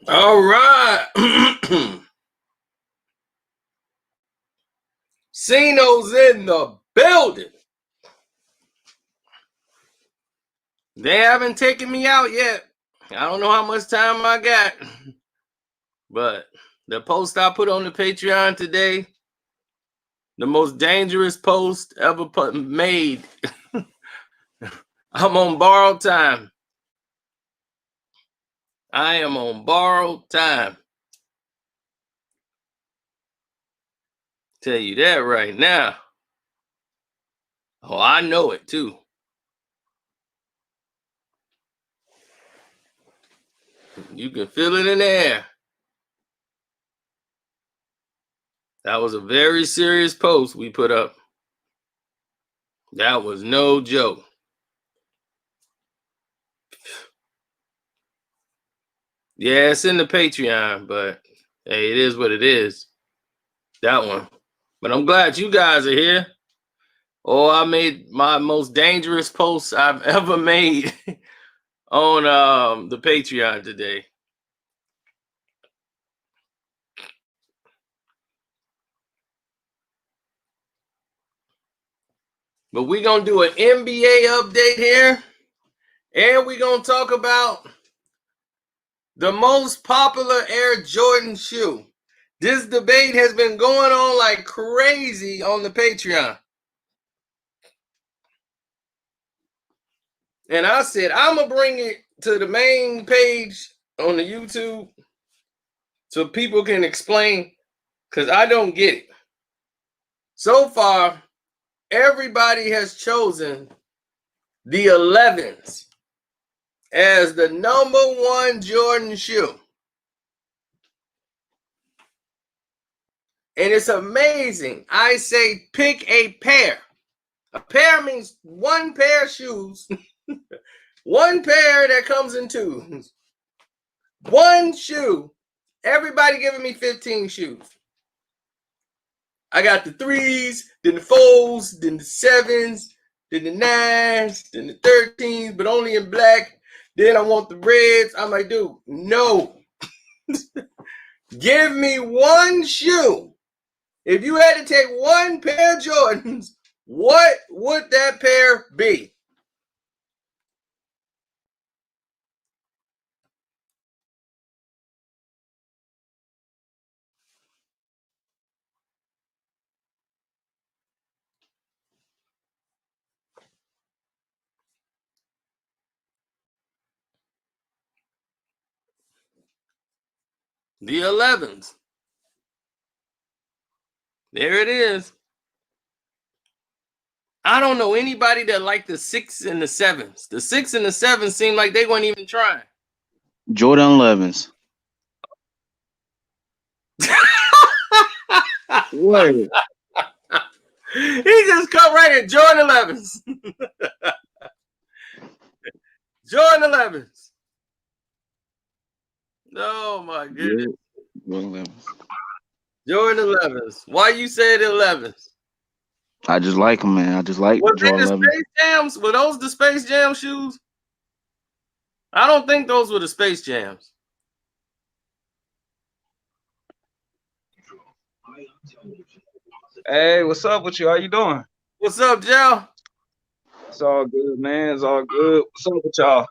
All right. Cino's in the building. They haven't taken me out yet. I don't know how much time I got. But the post I put on the Patreon today, the most dangerous post ever made. I'm on borrowed time. I am on borrowed time. Tell you that right now. Oh, I know it too. You can feel it in the air. That was a very serious post we put up. That was no joke. Yeah, it's in the Patreon, but hey, it is what it is. That one. But I'm glad you guys are here. Oh, I made my most dangerous post I've ever made on the Patreon today. But we're going to do an NBA update here. And we're going to talk about the most popular Air Jordan shoe. This debate has been going on like crazy on the Patreon. And I said, I'm going to bring it to the main page on the YouTube so people can explain, because I don't get it. So far, everybody has chosen the 11s as the number one Jordan shoe. And it's amazing. I say pick a pair. A pair means one pair of shoes. One pair that comes in twos. One shoe. Everybody giving me 15 shoes. I got the 3s, then the 4s, then the 7s, then the 9s, then the 13s, but only in black. Then I want the reds. I'm like, dude, no. Give me one shoe. If you had to take one pair of Jordans, what would that pair be? The 11s. There it is. I don't know anybody that liked the 6 and the 7s. The 6 and the 7s seem like they weren't even trying. Jordan 11s. Wait. He just come right in Jordan 11s. Jordan 11s. Oh my goodness. Jordan 11s. Jordan 11s. Why you say the 11s? I just like them, man. I just like Was they Jordan the 11s. Space Jams? Were those the Space Jam shoes? I don't think those were the Space Jams. Hey, what's up with you? How you doing? What's up, Joe? It's all good, man. It's all good. What's up with y'all?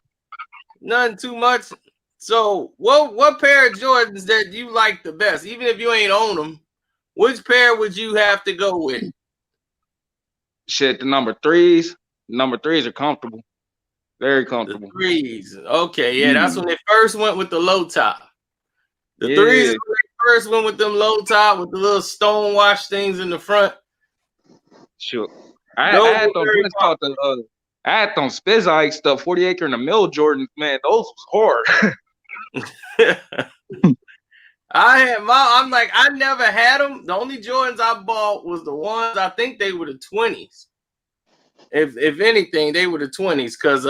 Nothing too much. So, what pair of Jordans that you like the best? Even if you ain't own them, which pair would you have to go with? Shit, the number threes. Number threes are comfortable. Very comfortable. The 3s. Okay, yeah, that's when they first went with the low top. The 3s is when they first went with them low top with the little stone wash things in the front. Sure. I had them Spizike stuff, 40 acre and a mill Jordans, man. Those was hard. I never had them. The only Jordans I bought was the ones, I think they were the 20s. If anything, they were the 20s, because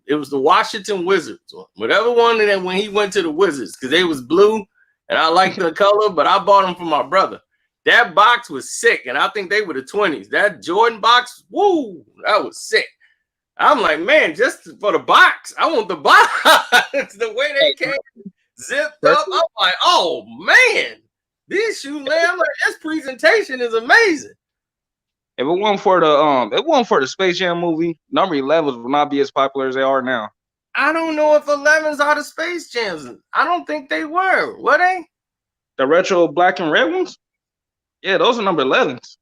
it was the Washington Wizards. Whatever one of them when he went to the Wizards, because they was blue and I liked the color, but I bought them for my brother. That box was sick, and I think they were the 20s. That Jordan box, woo, that was sick. I'm like, man, just for the box, I want the box. The way they came, zipped up. I'm like, oh man, these shoes, man. I'm like, this presentation is amazing. If it wasn't for the Space Jam movie, number 11s would not be as popular as they are now. I don't know if 11s are the Space Jams. I don't think they were they? The retro black and red ones? Yeah, those are number 11s.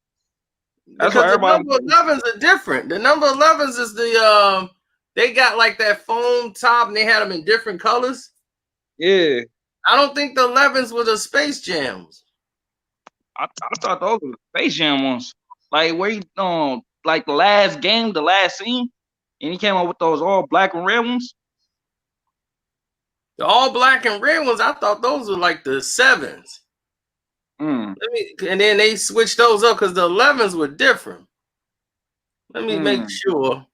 That's why everybody. The number 11s are different. The number 11s is the they got like that foam top and they had them in different colors. Yeah. I don't think the 11s were the Space Jams. I thought those were the Space Jam ones. Like where he like the last game, the last scene, and he came up with those all black and red ones. The all black and red ones, I thought those were like the 7s. Mm. And then they switched those up because the 11s were different. Let me make sure.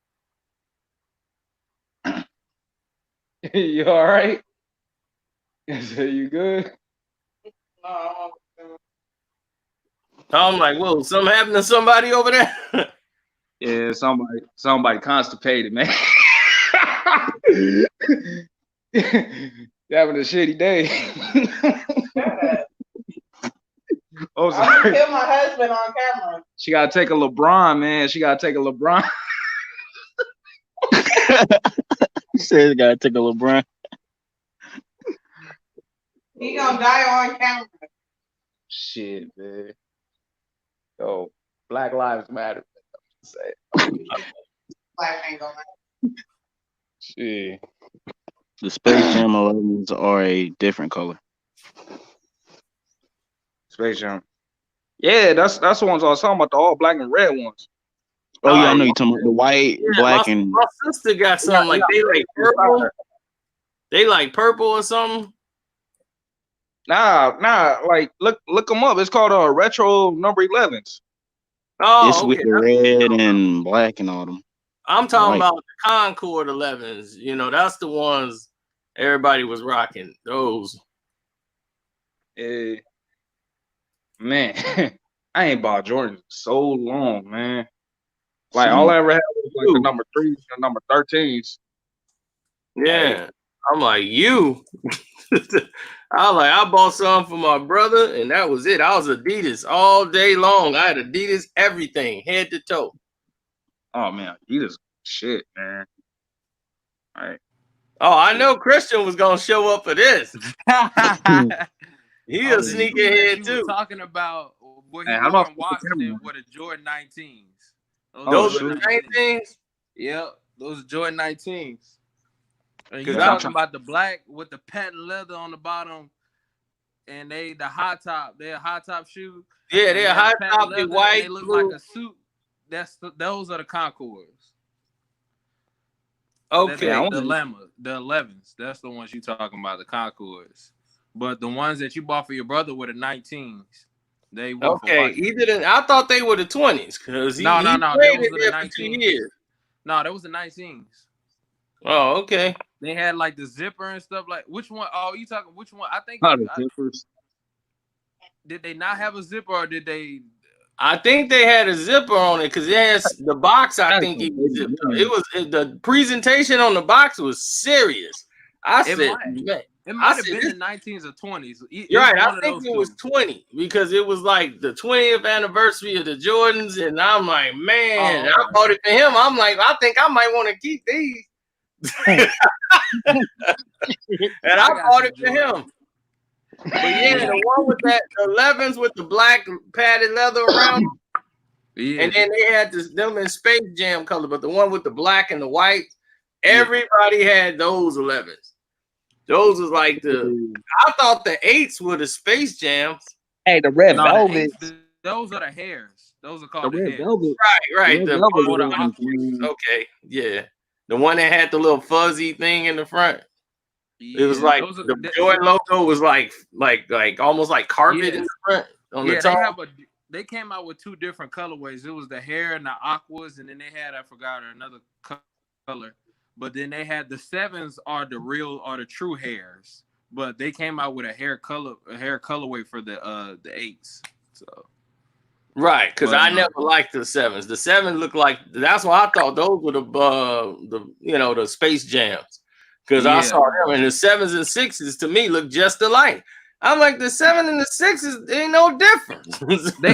You all right? So you good? I'm like, whoa, something happened to somebody over there? Yeah, somebody constipated, man. Having a shitty day. Oh, I'm gonna kill my husband on camera. She gotta take a LeBron, man. She gotta take a LeBron. He says gotta take a LeBron. He gonna die on camera. Shit, man. Yo, Black Lives Matter. Say. Black ain't gonna matter. Shit. The Space Jam 11s are a different color. Space Jam. Yeah, that's the ones I was talking about, the all black and red ones. Oh yeah, I know you're talking about the white, black, and my sister got something like they like purple. They like purple or something. Nah. Like look them up. It's called retro number 11s. Oh, it's with the red and black and all them. I'm talking about the Concord 11s. You know, that's the ones everybody was rocking. Those. Man, I ain't bought Jordans so long, man. Like all I ever had was like the number 3s and number 13s. Yeah. I'm like, you. I bought some for my brother, and that was it. I was Adidas all day long. I had Adidas everything, head to toe. Oh man, Adidas shit, man. All right. Oh, I know Christian was gonna show up for this. He a sneakerhead too. Talking about what he wore in Washington with the Jordan 19s. Those are the 19s? Yep, those are Jordan 19s. And you're Because talking about the black with the patent leather on the bottom, and they're a high top shoe. Yeah, they're high top, they white. They look like a suit. Those are the Concords. Okay, the 11s. That's the ones you talking about, the Concords. But the ones that you bought for your brother were the 19s. They were I thought they were the 20s because no. Those were the 19s. No, that was the 19s. Oh, okay. They had like the zipper and stuff. Like which one? Oh, you talking which one? I think. The zippers. Did they not have a zipper, or did they? I think they had a zipper on it because it has the box. I think it was zipped up. The presentation on the box was serious. It might have been the 19s or 20s. You're right. I think it was 20 because it was like the 20th anniversary of the Jordans, and I'm like, man, I bought it for him. I'm like, I think I might want to keep these. And I bought it for him. But yeah, the one with the 11s with the black padded leather around. Yeah. And then they had them in Space Jam color, but the one with the black and the white, everybody had those 11s. Those was like I thought the 8s were the Space Jams. Hey, the red velvet. Those are the hairs. Those are called the red hairs. velvet. Right. The okay, yeah. The one that had the little fuzzy thing in the front. Yeah, it was like the Jordan logo was like almost like carpet in the front on the top. They came out with 2 different colorways. It was the hair and the aquas, and then they had another color. But then they had the 7s are the true hairs. But they came out with a hair colorway for the 8s. So right, because I never liked the 7s. The 7s looked like that's why I thought those were the Space Jams. because I saw them, and the 7s and 6s to me look just alike. I'm like, the 7 and the 6s ain't no difference.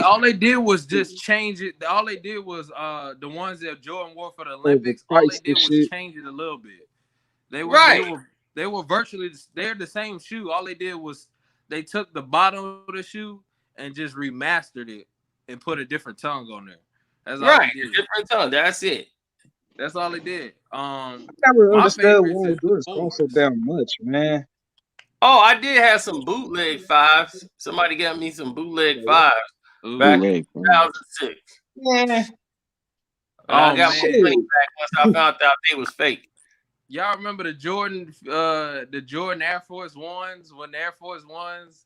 All they did was just change it. All they did was the ones that Jordan wore for the Olympics. All they did was change it a little bit. They were virtually, they're the same shoe. All they did was they took the bottom of the shoe and just remastered it and put a different tongue on there. That's all right, they did. different tongue. That's it. That's all they did. I never understood why Jordan's cost so damn much, man. Oh, I did have some bootleg 5s. Somebody got me some bootleg 5s back in 2006. Yeah. I got my money back once I found out they was fake. Y'all remember the Jordan Air Force Ones? When the Air Force Ones,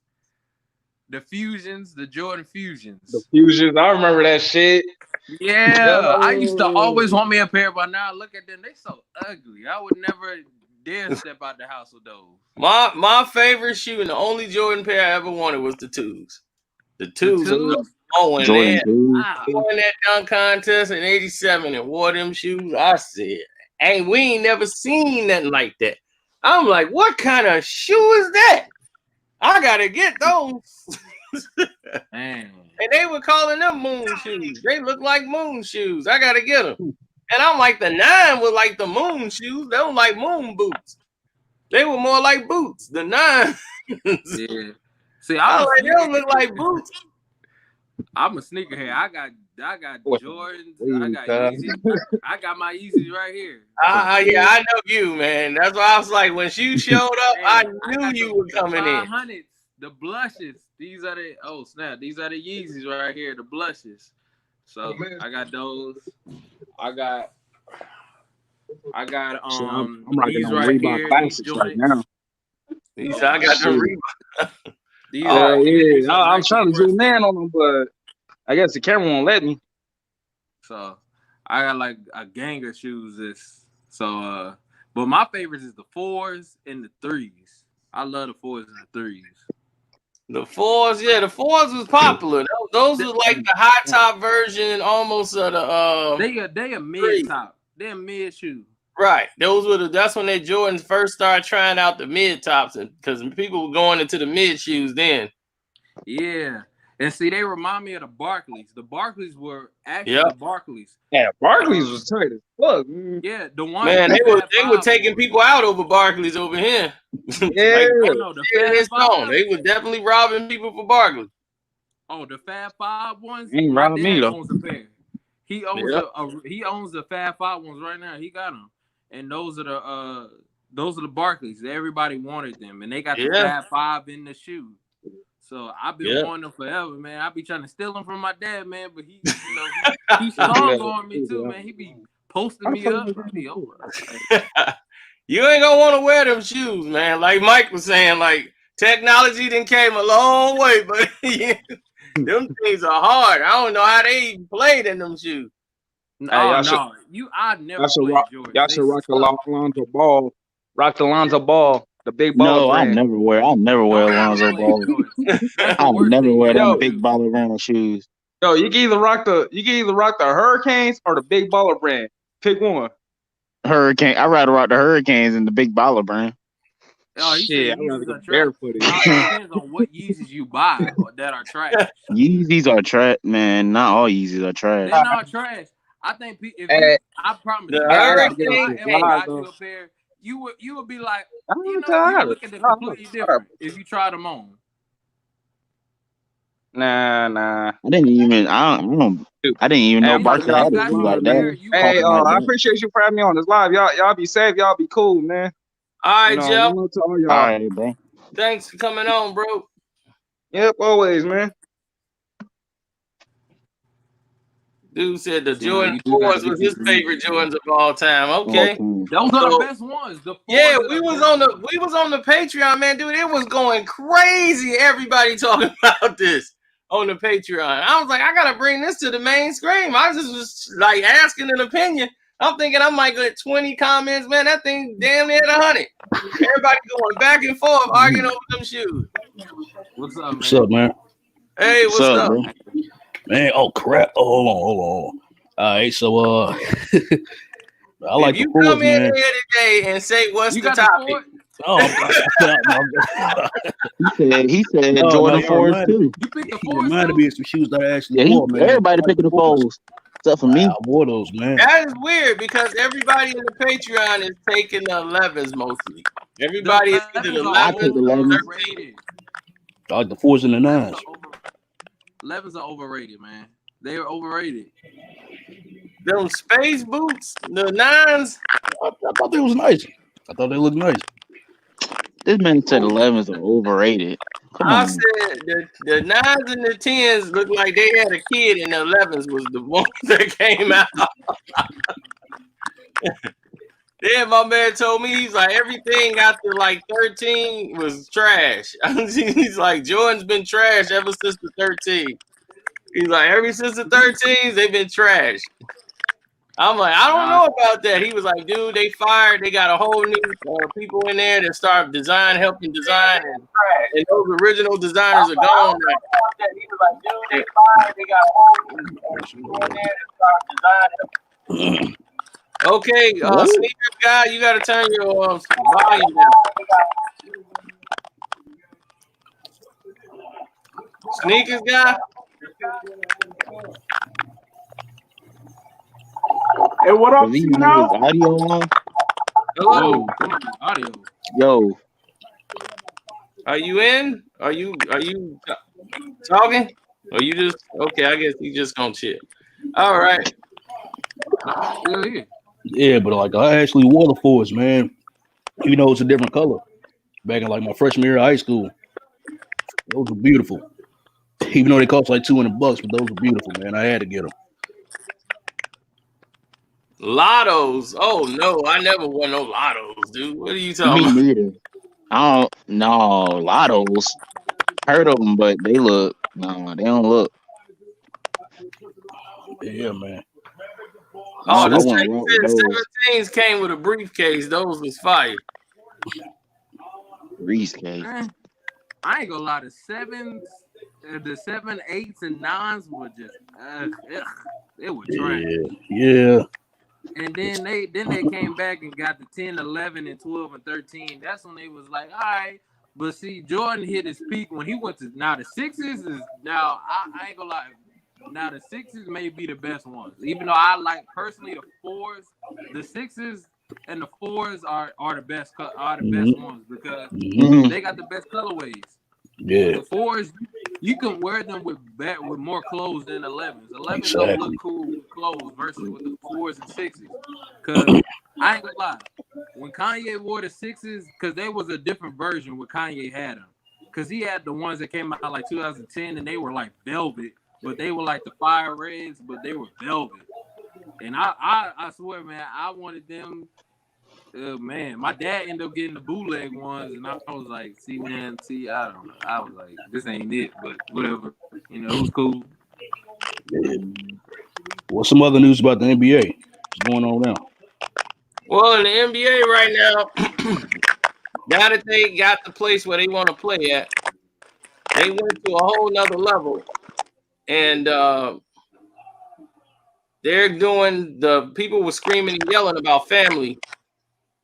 the Fusions, the Jordan Fusions. The Fusions, I remember that shit. Yeah, I used to always want me a pair, but now I look at them, they so ugly. I would never dare step out the house with those. My favorite shoe and the only Jordan pair I ever wanted was the 2s. The 2s. Oh, Jordan 2s. I won that dunk contest in '87 and wore them shoes. I said, "Hey, we ain't never seen nothing like that." I'm like, "What kind of shoe is that? I gotta get those." Man. And they were calling them moon shoes. They look like moon shoes. I gotta get them. And I'm like, the 9 was like the moon shoes. They were like moon boots. They were more like boots. The 9. Yeah. See, they don't look like boots. I'm a sneakerhead. I got Jordans. I got Yeezys. I got my Yeezys right here. Yeah, I know you, man. That's why I was like, when you showed up, I knew you were coming in. The blushes. These are the snap. These are the Yeezys right here. The blushes. So I got those. I got I'm rocking these on right Reebok here. Classics right now. I got the Reebok. Yeah, I'm trying to zoom in on them, but I guess the camera won't let me. So I got like a gang of shoes. But my favorites is the 4s and the 3s. I love the 4s and the 3s. The 4s, yeah, the 4s was popular. Those were like the high top version, almost of the They a mid top. They're a mid shoe. Right. That's when they Jordans first started trying out the mid tops, because people were going into the mid shoes then. Yeah. And see, they remind me of the Barclays. The Barclays were actually the Barclays. Yeah, Barclays was tight as fuck. Yeah, the one. Man, they were taking people out over Barclays over here. Yeah, they were definitely robbing people for Barclays. Oh, the Fab 5 ones. Ain't robbing me though. Owns a pair. He owns the Fab 5 ones right now. He got them, and those are the Barclays. Everybody wanted them, and they got the Fab 5 in the shoe. So I've been wanting them forever, man. I be trying to steal them from my dad, man, but he's strong on me too, man. He be posting me up. You ain't gonna want to wear them shoes, man. Like Mike was saying, like technology done came a long way, but them things are hard. I don't know how they even played in them shoes. I never. Y'all should rock the Lonzo Ball. Rock the Lonzo Ball. The big ball. No, I never wear Lonzo Ball. I'll never wear them big baller brand shoes. Yo, you can either rock the Hurricanes or the big baller brand. Pick one. Hurricane. I'd rather rock the Hurricanes than the big baller brand. Oh, shit, I'd rather go barefooted. It depends on what Yeezys you buy that are trash. Yeezys are trash, man. Not all Yeezys are trash. They're not trash. I think I promise you, if I got you a pair, you would be like, you look at them completely different if you try them on. Nah. I didn't even know Barkley had a shoe like that. Hey, I appreciate you for having me on this live. Y'all be safe. Y'all be cool, man. All right, Joe. All right, bro. Thanks for coming on, bro. Yep, always, man. Dude said the Jordan 4s was his favorite Jordans of all time. Okay, those are the best ones. We was on the Patreon, man, dude. It was going crazy. Everybody talking about this on the Patreon. I was like, I gotta bring this to the main screen. I just was like asking an opinion. I'm thinking I might get 20 comments, man. That thing damn near 100. Everybody going back and forth arguing over them shoes. What's up, man? What's up, man? Hey, what's up? Bro? Man, oh crap! Oh, hold on. All right, so I like if you the fours, come in man. here today and say what's You the got the topic, Ford? He said no, Jordan you Force reminded me. too. You picked the He Ford reminded too? me of some shoes that I actually Yeah, wore, man. everybody I like picking the fours. fours except for me. I wore those, man. that is weird because everybody in the Patreon is taking the 11s mostly. Everybody is either the 11s I are 11s took the or 11s. overrated. I like the fours and the 11s nines. are over. 11s are overrated, man. They are overrated. them space boots, the 9s. I thought they was nice. I thought they looked nice. This man said 11s are overrated. Come I on. said the 9s and the 10s looked like they had a kid, and the 11s was the ones that came out. Then my man told me he's like everything after like 13 was trash. He's like Jordan's been trash ever since the 13. He's like ever since the 13s they've been trash. I'm like I don't know about that. He was like, dude, they fired. They got a whole new people in there that start helping design, and those original designers are gone. He was like, dude, they fired. They got a whole new people in there that start designing. Okay, sneakers guy, you got to turn your volume down. Sneakers guy. Hey, what up, Does he C even have his audio on? Hello. Audio. Yo, Are you in? Are you talking? Or you just okay? I guess you just gonna chill. All right. Still here. Yeah, but like I actually wore the fours, man. Even though it's a different color. Back in like my freshman year of high school, those were beautiful. Even though they cost like $200, but those were beautiful, man. I had to get them. Lottos. Oh no, I never won no lottos, dude. What are you talking me about? neither. I don't know. Lottos. Heard of them, but they look. No, they don't look. Yeah, man. Oh, I the wouldn't rock with those. 17s came with a briefcase. Those was fire. Reese cake. I ain't gonna lie, the 7s, the 7, 8s, and 9s were just they were trash. Yeah. And then they came back and got the 10, 11, and 12 and 13. That's when they was like, all right. But see, Jordan hit his peak when he went to now the 6s is now I ain't gonna lie. Now the 6s may be the best ones. Even though I like personally the 4s, the 6s and the 4s are the best ones because they got the best colorways. Yeah. The 4s, you can wear them with more clothes than 11s. 11s Exactly. don't look cool with clothes versus with the 4s and 6s. Cause I ain't gonna lie, when Kanye wore the 6s, cause there was a different version when Kanye had them. Cause he had the ones that came out like 2010 and they were like velvet, but they were like the fire reds, but they were velvet. And I swear, man, I wanted them. Man, my dad ended up getting the bootleg ones, and I was like, I don't know. I was like, this ain't it, but whatever. You know, it was cool. Yeah. What's some other news about the NBA? What's going on now? Well, in the NBA right now, now that they got the place where they want to play at, they went to a whole nother level. And they're doing the people were screaming and yelling about family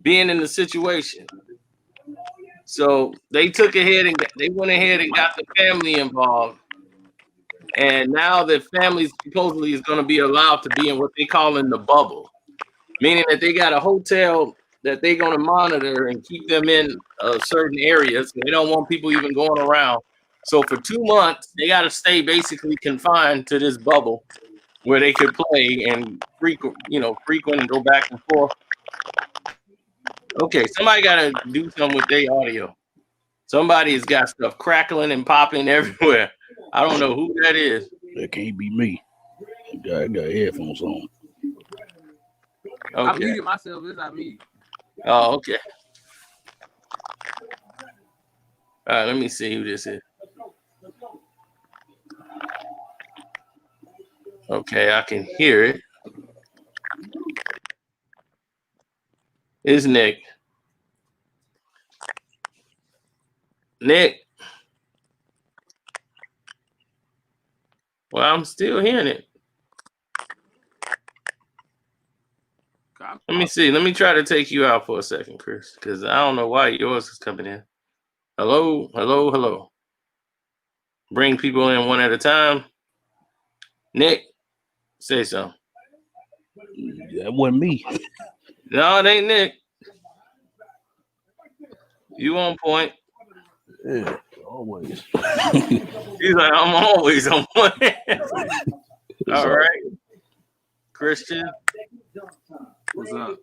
being in the situation. So they took ahead and they went ahead and got the family involved. And now the family supposedly is going to be allowed to be in what they call in the bubble, meaning that they got a hotel that they're going to monitor and keep them in certain areas. They don't want people even going around. So for 2 months, they got to stay basically confined to this bubble where they could play and frequent and go back and forth. Okay, somebody got to do something with their audio. Somebody's got stuff crackling and popping everywhere. I don't know who that is. That can't be me. I got headphones on. I Okay. muted myself. It's not me. Oh, okay. All right, let me see who this is. Okay, I can hear it. It's Nick. Nick. Well, I'm still hearing it. Let me see. Let me try to take you out for a second, Chris, because I don't know why yours is coming in. Hello, hello, hello. Bring people in one at a time. Nick, say something. That wasn't me. No, it ain't Nick. You on point. Yeah, always. He's like, I'm always on point. All right. Christian. What's up?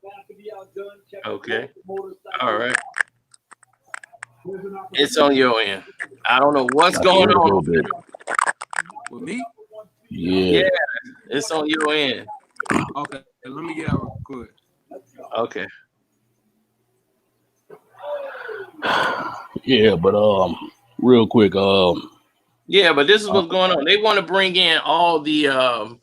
Okay. All right. It's on your end. I don't know what's going on. With me? Yeah. Yeah, it's on your end. Okay, let me get out real quick. Okay. Yeah, but real quick, Yeah, but this is what's going on. They want to bring in all the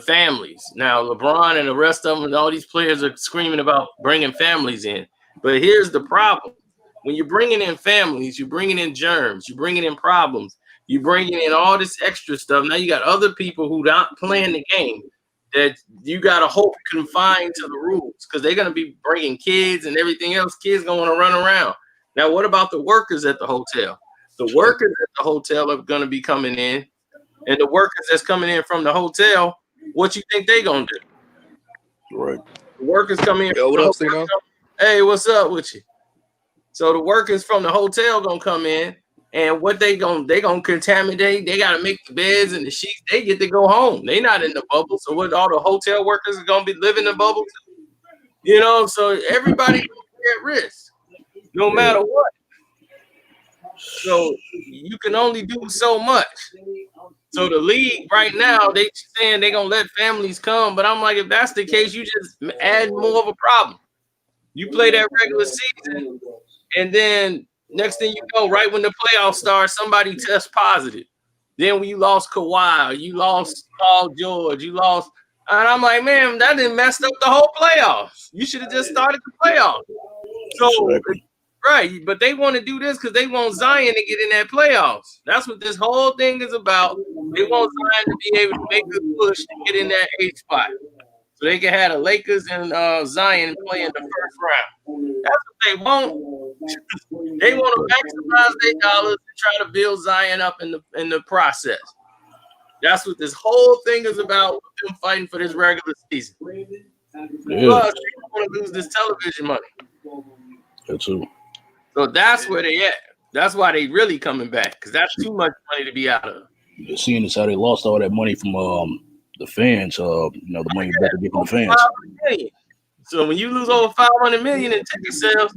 families. Now, LeBron and the rest of them, and all these players are screaming about bringing families in. But here's the problem. When you're bringing in families, you're bringing in germs, you're bringing in problems, you're bringing in all this extra stuff. Now you got other people who not playing the game that you got to hope confined to the rules because they're going to be bringing kids and everything else. Kids going to want to run around. Now, what about the workers at the hotel? The workers at the hotel are going to be coming in, and the workers that's coming in from the hotel, what you think they going to do? right. The workers come in. Yo, what up, Cino? Hey, what's up with you? So the workers from the hotel gonna come in, and what they gonna contaminate. They gotta make the beds and the sheets. They get to go home. They not in the bubble. So what? All the hotel workers are gonna be living in the bubble too? You know. So everybody at risk, no matter what. So you can only do so much. So the league right now, they saying they gonna let families come, but I'm like, if that's the case, you just add more of a problem. You play that regular season. And then next thing you know, right when the playoffs start, somebody tests positive. Then when you lost Kawhi, you lost Paul George, you lost, and I'm like, man, that didn't mess up the whole playoffs. You should have just started the playoffs. So, right, but they want to do this because they want Zion to get in that playoffs. That's what this whole thing is about. They want Zion to be able to make a push to get in that 8th spot. So they can have the Lakers and Zion play in the first round. That's what they want. They want to maximize their dollars and try to build Zion up in the process. That's what this whole thing is about. Them fighting for this regular season. Yeah. Plus, they want to lose this television money. That's true. So that's where they at. That's why they really coming back because that's too much money to be out of. You're seeing this how they lost all that money from the fans. The money you better get from the fans. So when you lose over $500 million in ticket sales,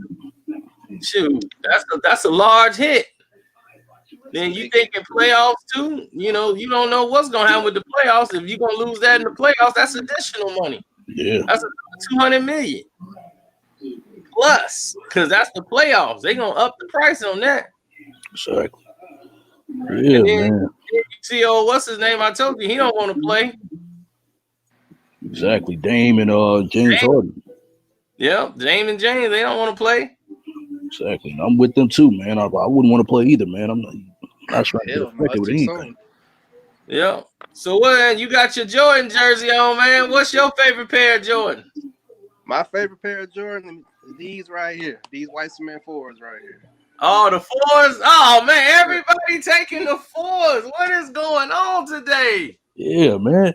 shoot, that's a large hit. Then you think in playoffs too, you don't know what's gonna happen with the playoffs. If you're gonna lose that in the playoffs, that's additional money. Yeah, that's $200 million plus, because that's the playoffs. They gonna up the price on that. Exactly. Yeah, man. See, what's his name? I told you he don't want to play. Exactly, Dame and James Harden. Yeah, Dame and James, they don't want to play. Exactly, and I'm with them too, man. I wouldn't want to play either, man. I'm not trying to get affected with anything. Yeah. So what? You got your Jordan jersey on, man. What's your favorite pair of Jordan? My favorite pair of Jordan, these right here. These white cement 4s right here. Oh, the 4s. Oh man, everybody taking the 4s. What is going on today? Yeah, man.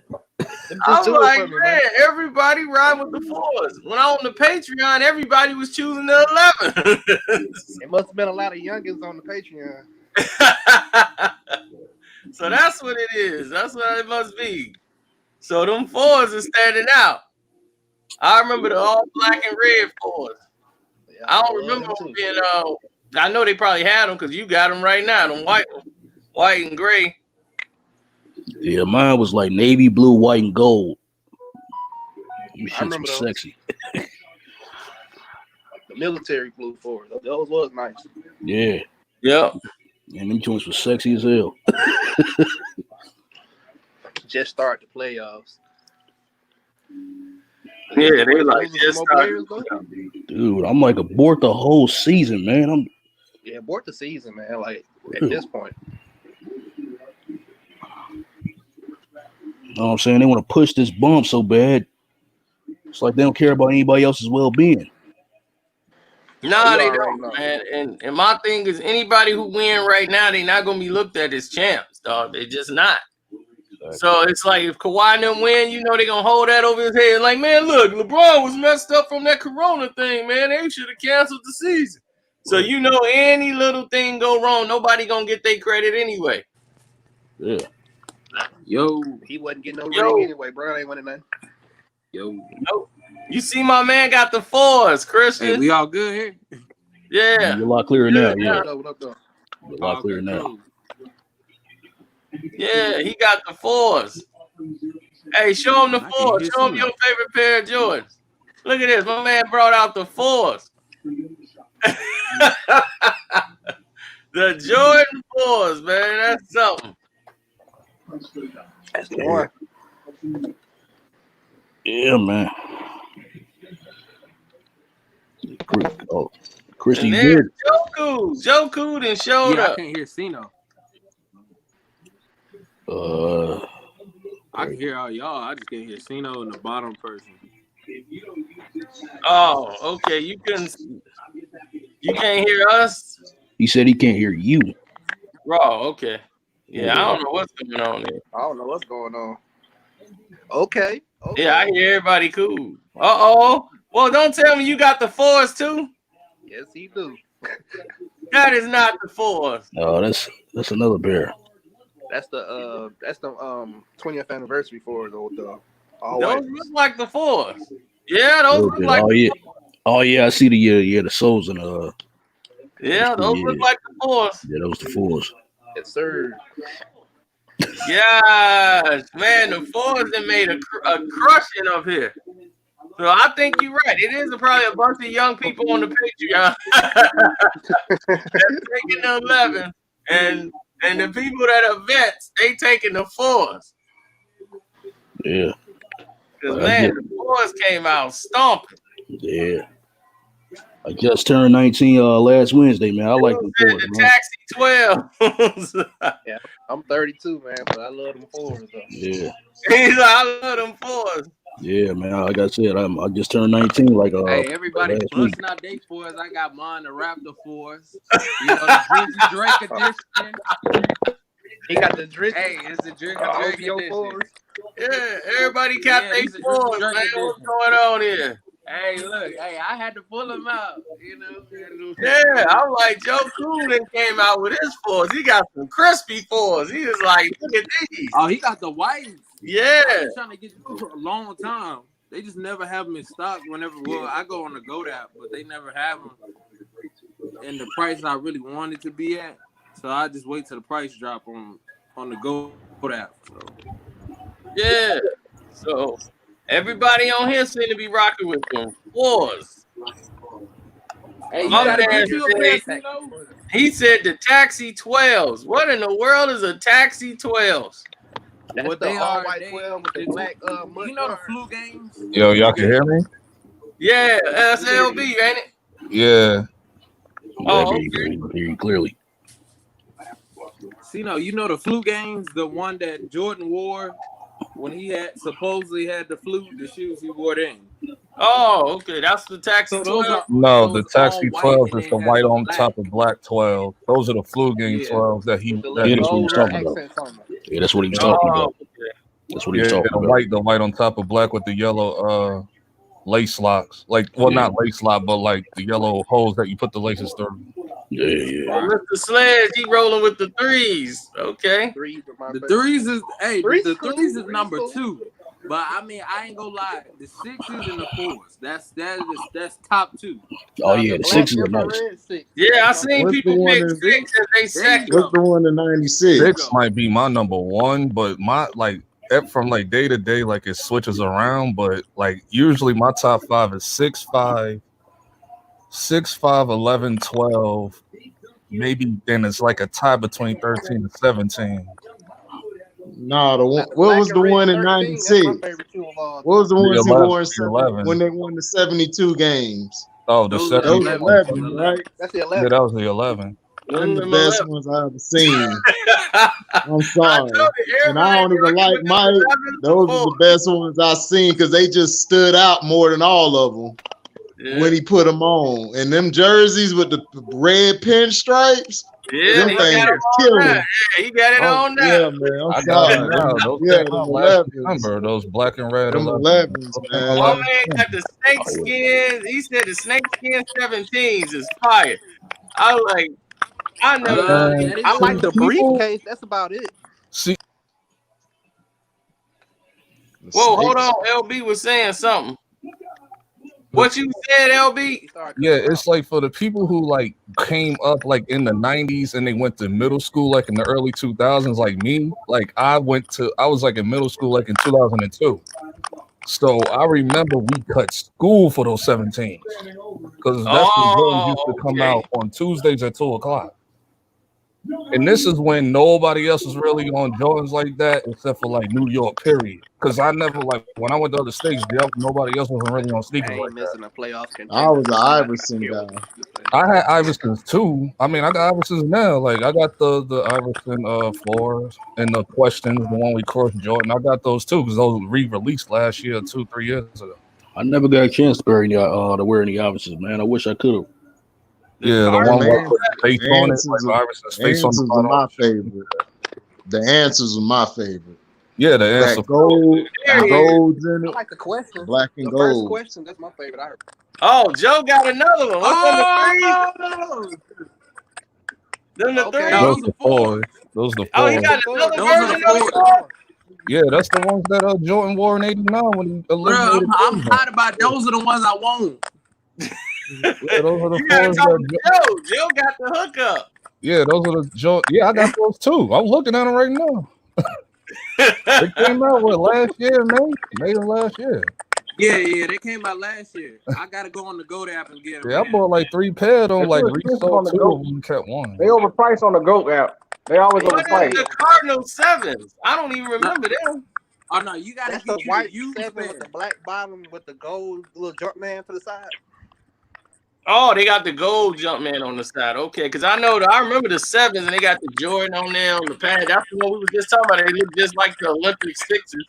I'm like, man, everybody ride with the 4s. When I on the Patreon, everybody was choosing the 11. It must have been a lot of youngins on the Patreon. So that's what it is. That's what it must be. So them 4s are standing out. I remember the all black and red 4s. Yeah, I don't remember them being. I know they probably had them because you got them right now. Them white and gray. Yeah, mine was like navy blue, white, and gold. I remember those. Sexy. The military blue 4s. Those was nice. Yeah. Yeah. And them joints were sexy as hell. Just start the playoffs. Yeah, they like just started. Dude, I'm like abort the whole season, man. Yeah, abort the season, man. Like at this point. You know what I'm saying? They want to push this bump so bad. It's like they don't care about anybody else's well-being. Nah, You they already don't, know. man. And my thing is, anybody who win right now, they not gonna be looked at as champs, dog. They just not. So it's like if Kawhi and them win, you know they gonna hold that over his head. Like, man, look, LeBron was messed up from that Corona thing, man. They should have canceled the season. So you know, any little thing go wrong, nobody gonna get their credit anyway. Yeah. Yo, He wasn't getting no Yo. ring anyway. Bron ain't winning nothing. yo. Nope. You see, my man got the fours, Christian. Hey, we all good here? Yeah. You're a lot clearer now. Good, Yeah. What up, though? You're a lot clearer now. Cool. Yeah, he got the fours. Hey, show him the I can fours. hear Show him some your favorite pair of Jordans. Look at this. My man brought out the fours. The Jordan fours, man. That's something. That's the one. Yeah, man. Oh, Christy And good. there's Joku done showed Yeah, I up. can't hear Sino. I can hear all y'all. I just can't hear Sino and the bottom person. Oh, okay. You can't hear us? He said he can't hear you. Raw, okay. Yeah, I don't know what's going on there. I don't know what's going on. Okay. Yeah, I hear everybody cool. Uh-oh. Well, don't tell me you got the fours too. Yes, he do. That is not the fours. Oh, that's another pair. That's the 20th anniversary for the all Those white. look like the fours. Yeah, those look like Oh yeah, I see the soles and yeah, those look like the fours. yeah, those the fours. Yes, sir. Yes, man, the fours that made a crushing up here. So I think you're right. It is probably a bunch of young people on the Patreon that's taking the 11, and the people that are vets, they taking the fours. Yeah. Because man, the fours came out stomping. Yeah. I just turned 19 last Wednesday, man. I like the fours, The man. Taxi 12s. I'm 32, man, but I love them fours though. Yeah. He's like, I love them fours. Yeah, man. Like I said, I just turned 19 like Hey, everybody last week. busting out day fours. I got mine, the Raptor fours. You know, the Drizzy Drake edition. He got the drink. Hey, it's the Drizzy Drake edition. fours. Yeah, everybody got Yeah, their these are fours, Drake man. edition. What's going on here? Hey, look, hey, I had to pull them out. You know. Yeah, I'm like, Joe Coolin came out with his fours. He got some crispy fours. He was like, look at these. Oh, he got the whites. Yeah. I've been trying to get them for a long time. They just never have them in stock whenever. Well, I go on the GOAT app, but they never have them in the price I really wanted to be at. So I just wait till the price drop on the GOAT app. So. Yeah. So everybody on here seem to be rocking with them fours. Hey, you My gotta man get you a pair, said- Sino. He said the Taxi 12s. What in the world is a Taxi 12s? That's What the they all are, white they- 12 with the black You know the flu games? Yo, y'all can hear me? Yeah, SLB, ain't it? Yeah. Oh, I hear you clearly. Sino, you know the flu games, the one that Jordan wore when he supposedly had the flu, the shoes he wore then. Oh, okay. That's the Taxi So those 12. are No, those the Taxi all 12 white is and the they white have on black. top of black 12. Those are the flu game Yeah. 12 that he. The That Yeah, he that's what he's talking about. accents on them. Yeah, that's what he was talking Oh, about. okay. That's what he yeah, was talking about. the white on top of black with the yellow lace locks. Like, well, not lace lock, but like the yellow holes that you put the laces through. Yeah. Well, Mr. Sledge, he rolling with the threes. Okay. Threes are my The favorite. threes is Threes the cool, threes is threes number cool. 2. But I mean, I ain't gonna lie, the 6s and the 4s. That's top 2. Oh yeah, the Black sixes are nice. infrared six. Yeah, I seen What's the people one pick in- 6 as they second. What's the one in 96? 6 might be my number one, but my like from like day to day, like it switches around. But like usually my top 5 is 6'5", 6'5", 11, 12. Maybe then it's like a tie between 13 and 17. No, the one. Black What was the and red one in 13, '96? that's my favorite shoe of all What was the The ones he 11, wore in the 11. when they won the 72 games? Oh, the Those are Those 7. 11, right? That's the Yeah, 11. that was the 11. Them the best ones I ever seen. I'm sorry. And I don't even like Mike. Those are the best ones I seen because they just stood out more than all of them when he put them on. And them jerseys with the red pinstripes. Yeah, them he things got it was on killing. that. Yeah, he got it on that. Yeah, man. I'm I got sorry. it now. Those Yeah, came them out last 11s. December. Those black and red Them 11s. 11s, Those came out man. My last man got the snake Oh, skin. He said the snake skin 17s is fire. I was like, I never. I like the briefcase. That's about it. See, Whoa, hold on. LB was saying something. What you said, LB? yeah, it's like for the people who like came up like in the 90s and they went to middle school like in the early 2000s, like me. Like I was like in middle school like in 2002. So I remember we cut school for those 17s because that's when Jordans used to come out on Tuesdays at 2:00. And this is when nobody else was really on Jordans like that except for like New York, period. Because I never like when I went to other states, nobody else wasn't really on sneakers. I ain't Like missing a playoff contender. I was an Iverson guy. I had Iversons too. I mean, I got Iversons now. Like I got the Iverson floors and the questions, the one we crossed Jordan. I got those too because those were re-released last year, 2-3 years ago. I never got a chance to wear any Iversons, man. I wish I could have. Yeah, the one where I put the face on it, like Iverson's face on the Answers are bottom. my favorite. The answers are my favorite. Yeah, the answer. That gold, gold's in I it. like the question. Black and The first gold. question, that's my favorite. I heard. Oh, Joe got another one. What's Oh, Them the Okay. three? No, Those the fours. Those the Oh, he fours. got another Those are version the of the fours. four? Yeah, that's the ones that Jordan wore in '89 when he Bro, eliminated. I'm hot about those are the ones I want. Yeah, those are the You gotta fours. talk That, to Joe. Joe got the hookup. yeah, those are the Jordan. Yeah, I got those too. I'm looking at them right now. They came out with last year, May of last year. Yeah, they came out last year. I gotta go on the Goat app and get them. Yeah, I bought like 3 pairs of them, It's like too expensive on resold the 2 Goat. of them, kept one. They overpriced on the GOAT app. They always What is overpriced. the Cardinal sevens? I don't even remember them. Oh no, you gotta That's the get you white used 7 pair. with the black bottom with the gold little jump man to the side. Oh, they got the gold Jumpman on the side. Okay, because I remember the sevens and they got the Jordan on there on the pad. That's the one we were just talking about. They look just like the Olympic sixes.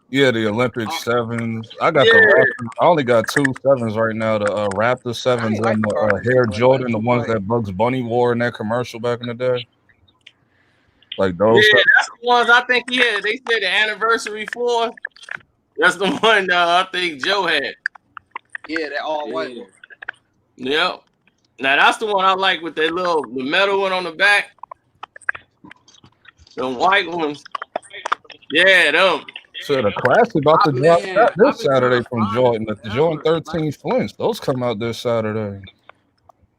Yeah, the Olympic 7s. I got the Raptors. I only got 2 7s right now. The Raptor 7s like and the the Cardinals Hair like Jordan, that. the ones that Bugs Bunny wore in that commercial back in the day. Like those. Yeah, that's the ones I think he had. They said the anniversary for. That's the one I think Joe had. Yeah, that all white one. Yep. Now that's the one I like with the metal one on the back. The white ones. Yeah, them. So the classic about to Oh, drop man. that I've this been Saturday trying to from find Jordan. it The Jordan forever. 13 Flints. Those come out this Saturday.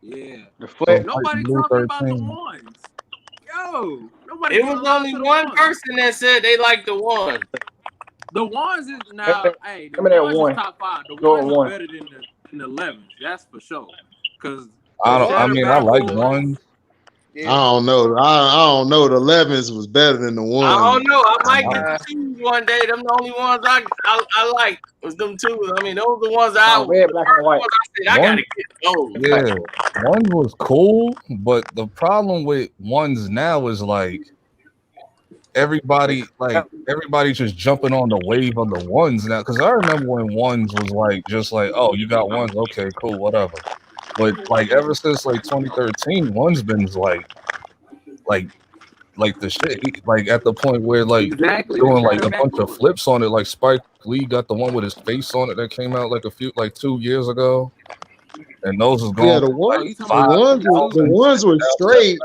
Yeah. The Those flip. Nobody blue talking about the 13. ones. Yo, nobody. It was putting love only to the one ones. person that said they liked the one. The ones is now. Hey, the Give me that ones one. is top 5. The Jordan ones are one. better than the 11s. That's for sure. Cause I mean, I like ones. I don't know. I don't know. The 11s was better than the one. I don't know. I might get the twos one day. Them the only ones I like was them twos. I mean, those are the ones Red, black, and white. I gotta get those. Yeah, ones was cool, but the problem with ones now is like everybody's just jumping on the wave of the ones now. Because I remember when ones was like just like, oh, you got ones, okay, cool, whatever. But like ever since like 2013, one's been like the shit. Like at the point where like exactly doing like a bunch of flips on it. Like Spike Lee got the one with his face on it that came out like 2 years ago, and those was going. Yeah, the ones were straight.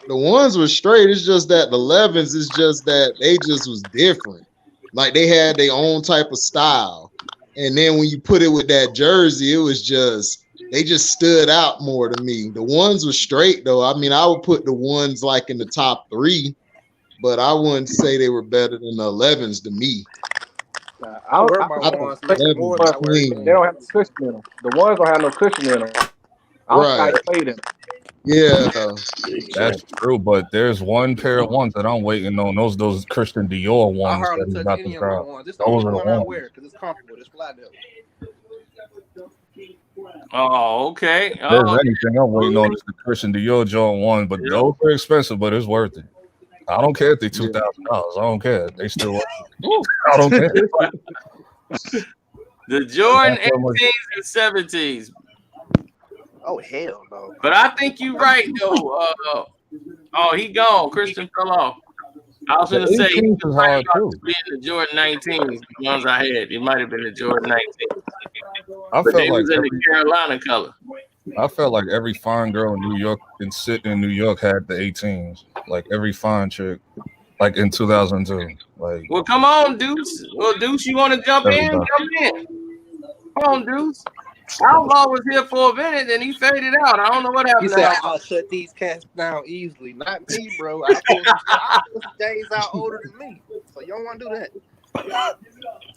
The ones were straight. It's just that the 11s is just that they just was different. Like they had their own type of style. And then when you put it with that jersey, it was just they just stood out more to me. The ones were straight though. I mean, I would put the ones like in the top 3, but I wouldn't say they were better than the 11s to me. I wear my ones. They don't have the cushion in them. The ones don't have no cushion in them. I don't like to play them. Yeah, that's true. But there's one pair of ones that I'm waiting on. Those Christian Dior I ones that hardly he's touch about any to of my drop. ones. This is the Those only are one the I ones. wear because it's comfortable. It's fly devil. Oh, okay. If there's anything I'm waiting on is the Christian Dior Jordan 1, but those are expensive, but it's worth it. I don't care if they $2,000. I don't care. They still worth it. I don't care. The Jordan 18s and 17s. Oh hell no! But I think you're right though. Oh, he gone. Christian fell off. I was gonna say he was right about to be in the Jordan 19s, the ones I had. It might have been the Jordan 19s. But they was in the Carolina color. I felt like every fine girl in New York and sitting in New York had the 18s. Like every fine chick, like in 2002. Like, well, come on, Deuce. Well, Deuce, you want to jump in? Jump in. Come on, Deuce. Outlaw was here for a minute, and he faded out. I don't know what happened. You said I'll shut these cats down easily. Not me, bro. I put days out older than me, so you don't want to do that.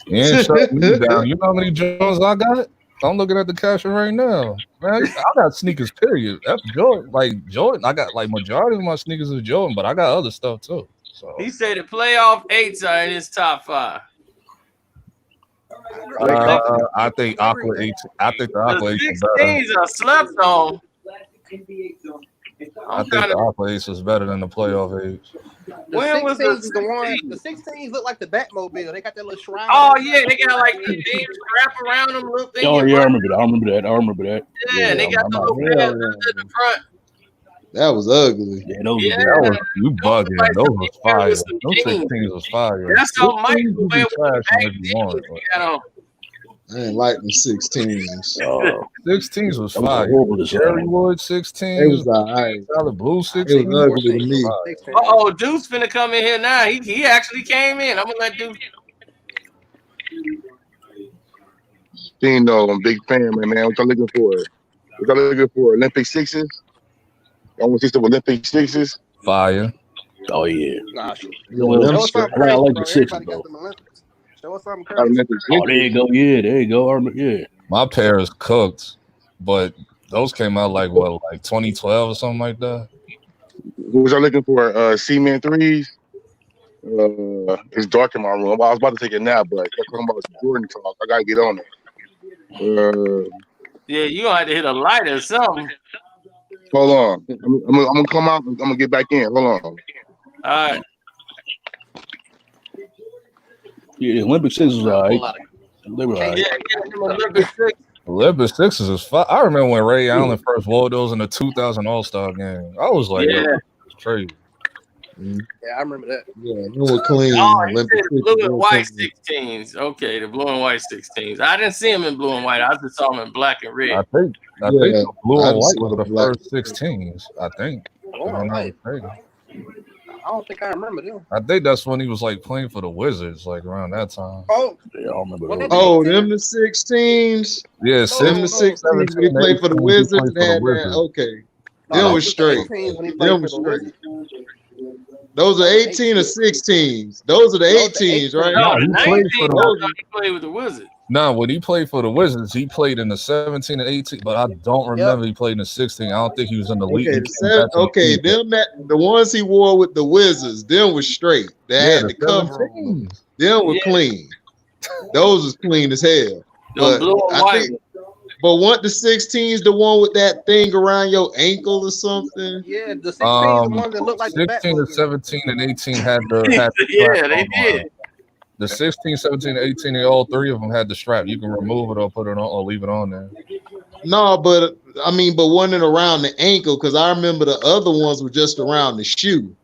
you ain't shut me down. You know how many Jordans I got? I'm looking at the caption right now. Man, I got sneakers, period. That's Jordan. Like Jordan, I got like majority of my sneakers is Jordan, but I got other stuff too. So he said the playoff 8s are in his top 5. I think Aqua 8. I think the Aqua 8 is better. 16s are slept on. I think the Aqua 8 is better than the playoff 8. When was the one? The 16s look like the Batmobile. They got that little shroud. Oh yeah, they got like the damn strap around them, little thing. Oh yeah, I remember that. Yeah, they got the little pads in the front. That was ugly. Yeah, those you bugging. Like those was fire. Those jeans. 16s was fire. That's how Mike you wear with the if you want. I didn't like the 16s. 16s was fire. Cherrywood 16s. It was alright. Solid blue 16s. It was ugly to me. Oh, Deuce finna come in here now. He actually came in. I'm gonna let Deuce. Though, I'm a big fan, man. What y'all looking for? Olympic sixes? I want to see some Olympic sixes. Fire. Oh yeah. Nah, I like the sixes though. Show us something crazy. Oh, there you go. Yeah, there you go. Yeah. My pair is cooked, but those came out like what, like 2012 or something like that. What was y'all looking for? C-Man 3s? It's dark in my room. I was about to take a nap, but talking about Jordan talk. I gotta get on it. Yeah, you gonna have to hit a light or something. Hold on. I'm gonna come out. I'm gonna get back in. Hold on. All right. Yeah, the Olympic sixes was all right. They were all right. Olympic sixes. Olympic 6s is fun. I remember when Ray Allen first wore those in the 2000 All-Star game. I was like, yeah, it's crazy. Yeah, I remember that. Yeah, it was clean. Oh, he said blue and white 16s. Okay, the blue and white 16s. I didn't see him in blue and white. I just saw him in black and red. I think the blue and white was the first 16s. I think. I don't think I remember them. I think that's when he was like playing for the Wizards, like around that time. Oh, yeah, I remember those. Oh, them the 16s. Yeah, them the 16s. When he played for the Wizards. Okay, them was straight. Them was straight. Those are 18 or 16s. Those are the 18s, right? No, he played with the Wizards. No, when he played for the Wizards, he played in the 17 and 18, but I don't remember he played in the 16. I don't think he was in the league. The ones he wore with the Wizards, them was straight. They had the cover on. Them were clean. Those was clean as hell. But blue and white. But weren't the 16s the one with that thing around your ankle or something? Yeah, the 16s the one that looked like 16 the and 17 and 18 had the yeah, they did. The 16, 17, and 18, all three of them had the strap. You can remove it or put it on or leave it on there. No, but I mean, but wasn't it around the ankle? Because I remember the other ones were just around the shoe.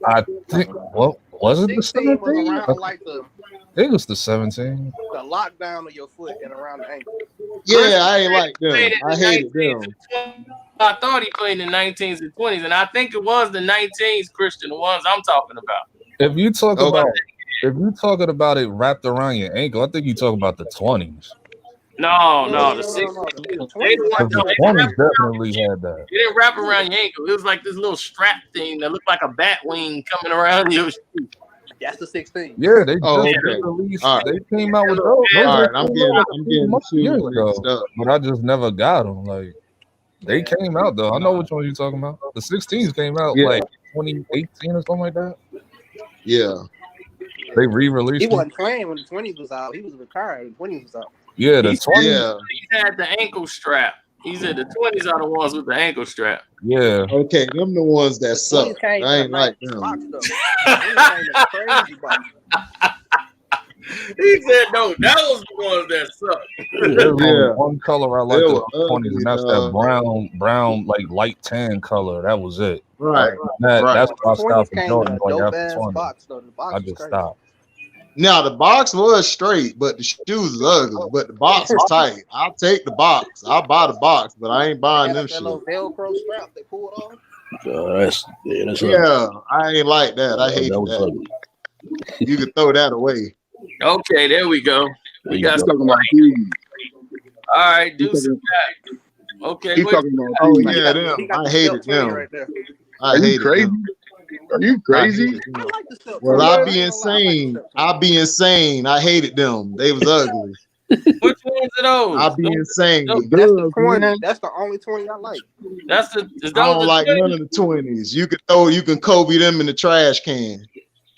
I think, well, was it the 17? Like the, I think it was the 17. The lockdown of your foot and around the ankle. Yeah, I ain't like them. I hated them. I thought he played in the 19s and 20s, and I think it was the 19s, Christian, the ones I'm talking about. If you talk if you're talking about it wrapped around your ankle, I think you talk about the 20s. No, the 60s. The 20s definitely had that. It didn't wrap around your ankle. It was like this little strap thing that looked like a bat wing coming around your shoe. That's the 16. Yeah, they released. Right. They came out with those. All right, I'm getting the shoes, but I just never got them. Like they came out though. I know which one you're talking about. The 16s came out like 2018 or something like that. Yeah. They re-released. He wasn't playing when the 20s was out. He was retired when the 20s was out. Yeah, the He 20s. Yeah. had the ankle strap. He said the 20s are the ones with the ankle strap. Yeah. Okay, them the ones that suck. I ain't like them. He said, no, that was the ones that suck. There's only Yeah. one color I like They in were the 20s, ugly, and that's that brown, like light tan color. That was it. Right. That's why I 20s stopped came enjoying in a like dope after ass 20. box though. The box I was just crazy. stopped. Now the box was straight, but the shoes was ugly. But the box was tight. I'll take the box. I'll buy the box, but I ain't buying them That shit. little Velcro strap they pulled off. That's Yeah, I ain't like that. I hated that was that. ugly. You could throw that away. Okay, there we go. We got He's some. talking about Hughes. All right, do He's some talking, back. Okay, he's wait. talking about Oh Hughes. yeah, them. I hated them. Right there. I Are you hated crazy? them. Are you I crazy? hated them. I like the stuff. Well, I I'll ain't be gonna lie, I like the insane. stuff. I'll be insane. I hated them. They was ugly. Which ones are those? I'll be insane. That's the 20. Man. That's the only 20 I like. That's the. Is I those don't the like 20s? none of the 20s. You can Kobe them in the trash can.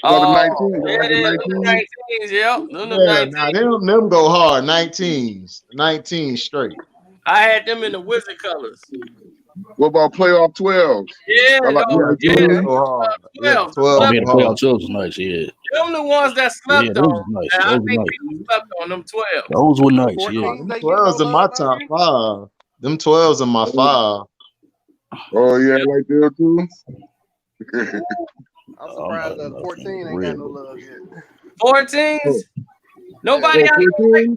Oh, Like the 19s, yeah, like the them 19s. 19s, yep. Them the Yeah, 19s. now them go hard. 19s. 19 straight. I had them in the wizard colors. What about playoff 12s? Yeah, I like no, Yeah, yeah, 12 go hard. Yeah, 12. 12 I mean, the go hard. playoff 12 was nice. Yeah, Them the ones that slept yeah, those was on. nice. And I Those were think nice. people slept on them 12. Those were nice. Yeah. 14s Them they get no 12s in my love top now. 5. Them 12s in my 5. Oh, yeah, like them too? I'm surprised the 14 ain't got no love yet. 14s? Nobody out there like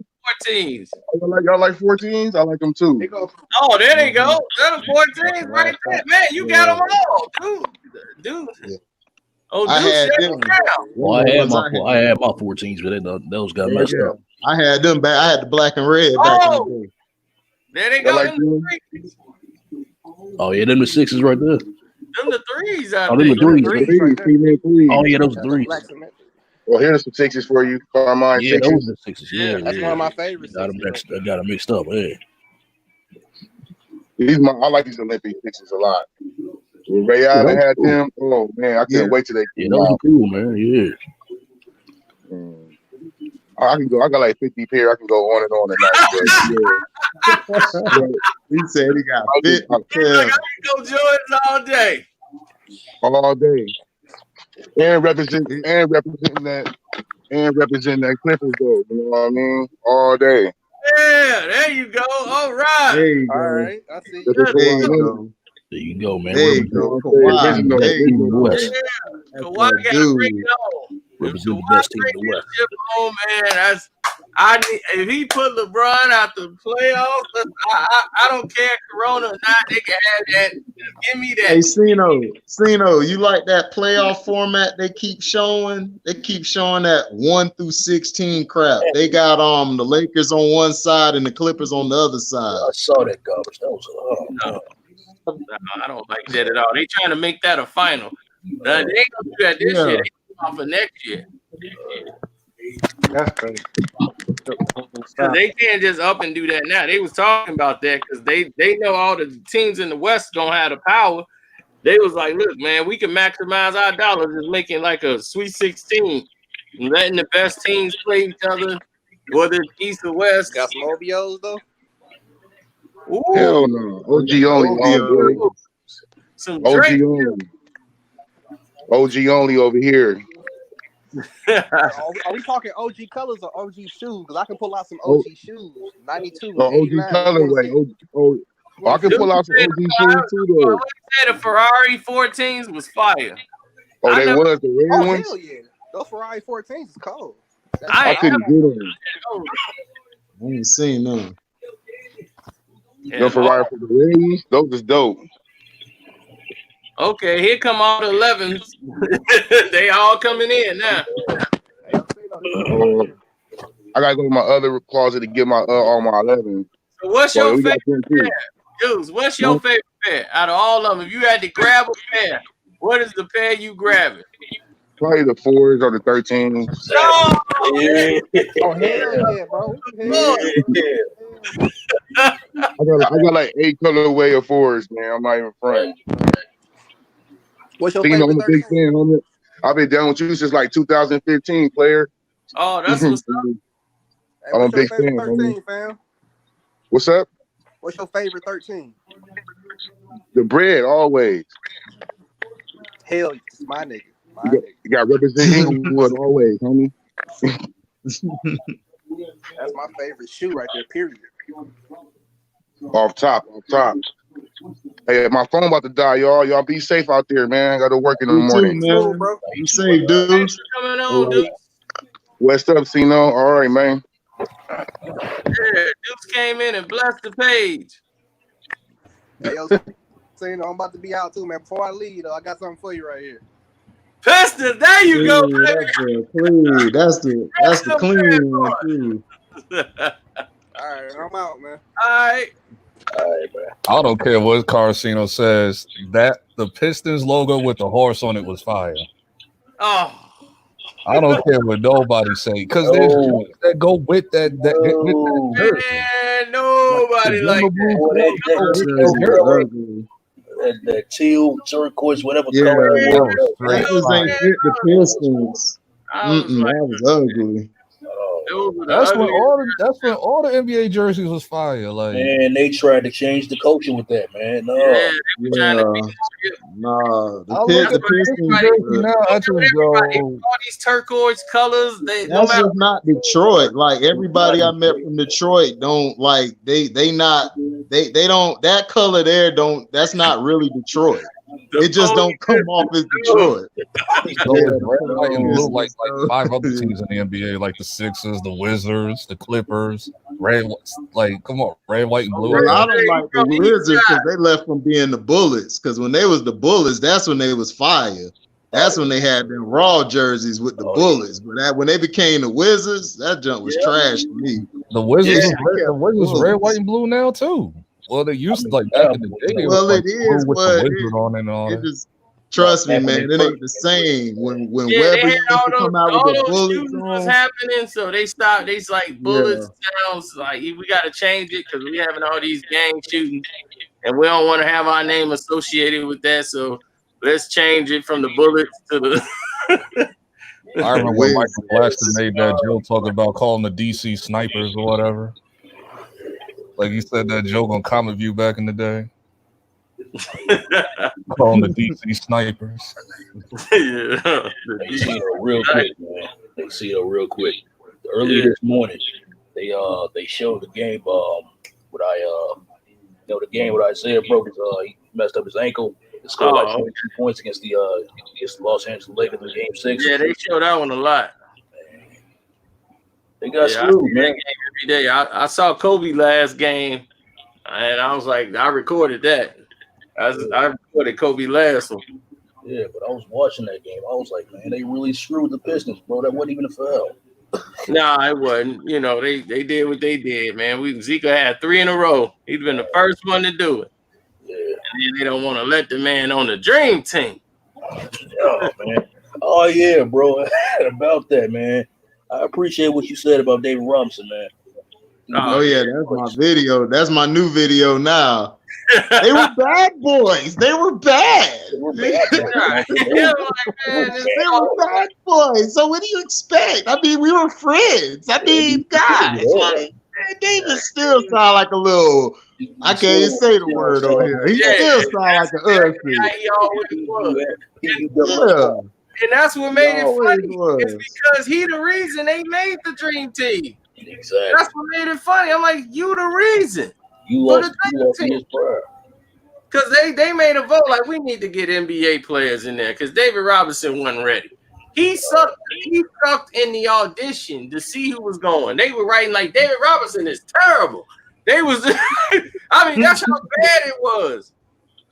14s. Y'all like 14s? I like them too. They go Oh, there they go. They're the 14s right there. Man, you got them all. Dude. Yeah. Oh, I dude, had shut them. it down. Well, Them I the had ones my I had my 14s, but those got messed Yeah. up. I had them back. I had the black and red back in the day. There they Y'all go. like Them them? the 3s. Oh yeah, them the 6s right there. Them the 3s, I Oh, them the think. 3s. threes right there. Female threes. Oh yeah, those are That's 3s. black cement. Well, here's some 6s for you. Carmine Yeah, 6s. those are the 6s. Yeah, That's yeah. one of my favorites. Got them mixed. I got them mixed up. Yeah. I like these Olympic 6s a lot. When Ray Allen had them, oh man, I couldn't wait till they Yeah, came those are out. cool, man. Yeah. I can go. I got like 50 pair. I can go on and on tonight. But, He said he got I'll 50 just- He's like, pairs. I can go Jordans all day. all day. And representing that Clippers though. You know what I mean? All day. Yeah, there you go. All right. There you All go. right, I see. That's Good. what There I you want. go. There you go, man. There you go. Represent- Kawhi. There you go. West. Yeah, That's Kawhi that got to dude. bring it home. If Represent the Kawhi best team in bring the this West. shit home, man, if he put LeBron out the playoffs, I don't care Corona or not. They can have that. Give me Hey, that. Sino, you like that playoff format they keep showing? They keep showing that 1 through 16 crap. They got the Lakers on one side and the Clippers on the other side. I saw that garbage. That was No, I don't like that at all. They trying to make that a final. They ain't gonna do that this Yeah. year. They off for next year. That's crazy. 'Cause they can't just up and do that now. They was talking about that because they know all the teams in the West don't have the power. They was like, look, man, we can maximize our dollars just making like a Sweet 16, and letting the best teams play each other, whether it's East or West. Got some OBOs though. Ooh, Hell no. OG only. all day. some OG Drake. only. OG only over here. Are we talking OG colors or OG shoes? Because I can pull out some OG shoes. 92. OG 89, colorway. I can pull out some OG shoes too though. What you said, the Ferrari 14s was fire. Oh, I they never- was the red Oh, ones. hell yeah. Those Ferrari 14s is cold. That's I I ain't couldn't get them. I ain't seen none. Yeah, No Ferrari for the Rays. Those is dope. okay, here come all the 11s. They all coming in now. I gotta go to my other closet to get my all my 11. So what's Well, your we got favorite them too. pair? Dudes, what's your favorite pair out of all of them? If you had to grab a pair, what is the pair you grabbing? Probably the 4s or the 13s. No! Oh, hell yeah, bro. I got like 8 colorway of 4s, man. I'm not even front. What's your So, you know, favorite I'm a big 13? fan, homie. I've been down with you since like 2015, player. Oh, that's what's up. Hey, I'm a what's your big fan, favorite homie. 13, fam? What's up? What's your favorite 13? The bread always. Hell, it's my nigga. My You nigga. got represent Inglewood always, homie. That's my favorite shoe right there, period. Off top. Hey, my phone about to die, y'all. Y'all be safe out there, man. I got to work in the You too, morning. man. Cool, bro. You safe, dude. Thanks for coming on, dude. West up, Cino. All right, man. Yeah, Dukes came in and blessed the page. Hey, yo, Cino, I'm about to be out too, man. Before I leave, though, I got something for you right here. Pistons, there you go, Dude, baby. that's the clean one, too. All right, I'm out, man. All right, man. I don't care what Carcino says. That the Pistons logo with the horse on it was fire. Oh. I don't care what nobody say because there's jokes that go with that jersey. Man, nobody like that teal, turquoise, whatever Yeah, color it was. that just ain't fit the Pistons. That was ugly. That's when all the NBA jerseys was fire. Like, man, they tried to change the culture with that, man. No, the Pistons jersey now, I just go. All these turquoise colors, That's just not Detroit. Like everybody I met from Detroit don't like they don't that color there don't. That's not really Detroit. It just don't come off as Detroit. Red, white, and blue, like 5 other teams in the NBA, like the Sixers, the Wizards, the Clippers. Red, like come on, red, white, and blue. Well, I don't like the Wizards because they left from being the Bullets. Because when they was the Bullets, that's when they was fire. That's when they had them raw jerseys with the Bullets. But when they became the Wizards, that junk was trash to me. The Wizards, the Wizards, red, white, and blue now too. Well, they used to like back in the day. Well, it is, with but the wizard on and all it that. just trust me, man. It ain't the same. When yeah, Weber used to come out with the those Bullets was on, happening, so they stopped. They like Bullets sounds like we got to change it because we having all these gang shootings, and we don't want to have our name associated with that. So let's change it from the Bullets to the. I remember when Michael Blackson made that joke talking about calling the DC snipers or whatever. Like he said that joke on Comic View back in the day. Calling the DC snipers. Yeah. They see it real quick, man. They see it real quick. Earlier this morning, they showed the game. The game with Isaiah broke his he messed up his ankle. He scored like 22 points against the Los Angeles Lakers in Game 6. Yeah, they show that one a lot. They got screwed, man. Every day. I saw Kobe last game, and I was like, I recorded that. I recorded Kobe last one. Yeah, but I was watching that game. I was like, man, they really screwed the Pistons, bro. That wasn't even a foul. Nah, it wasn't. You know, they did what they did, man. Zika had 3 in a row. He'd been the first one to do it. Yeah. And they don't want to let the man on the dream team. Oh, man. Oh, yeah, bro. About that, man. I appreciate what you said about David Robinson, man. Oh yeah, that's my video. That's my new video now. They were bad boys. They were bad. They were bad boys. So what do you expect? I mean, we were friends. I mean, guys, like, David still sound like a little. I can't even say the word on here. He still sound like an Ursi. He always was. Yeah. And that's what made it funny. It's because he the reason they made the dream team. Exactly. That's what made it funny. I'm like, you the reason. You lost his pride. Because they made a vote like we need to get NBA players in there because David Robinson wasn't ready. He sucked in the audition to see who was going. They were writing like David Robinson is terrible. They was I mean, that's how bad it was.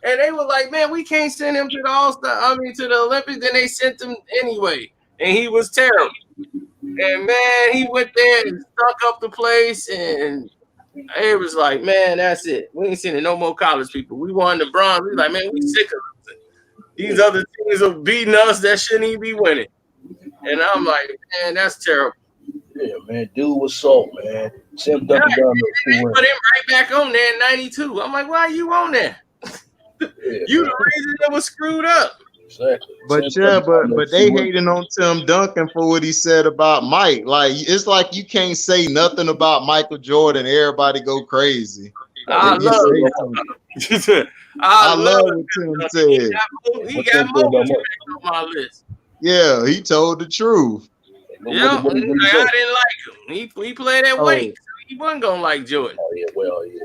And they were like, man, we can't send him to the the Olympics. Then they sent him anyway. And he was terrible. And man, he went there and stuck up the place. And it was like, man, that's it. We ain't sending no more college people. We won the bronze. We like, man, we sick of it. These other teams are beating us that shouldn't even be winning. And I'm like, man, that's terrible. Yeah, man, dude was salt, man. Sam Duncan down there. They put him right back on there in 92. I'm like, why are you on there? You the reason it was screwed up. Exactly. But yeah, but they hating on Tim Duncan for what he said about Mike. Like it's like you can't say nothing about Michael Jordan. Everybody go crazy. I love it. I love what Tim said. He got more on my list. Yeah, he told the truth. Yeah, I didn't like him. He played that weight. So he wasn't gonna like Jordan. Oh yeah, well, yeah.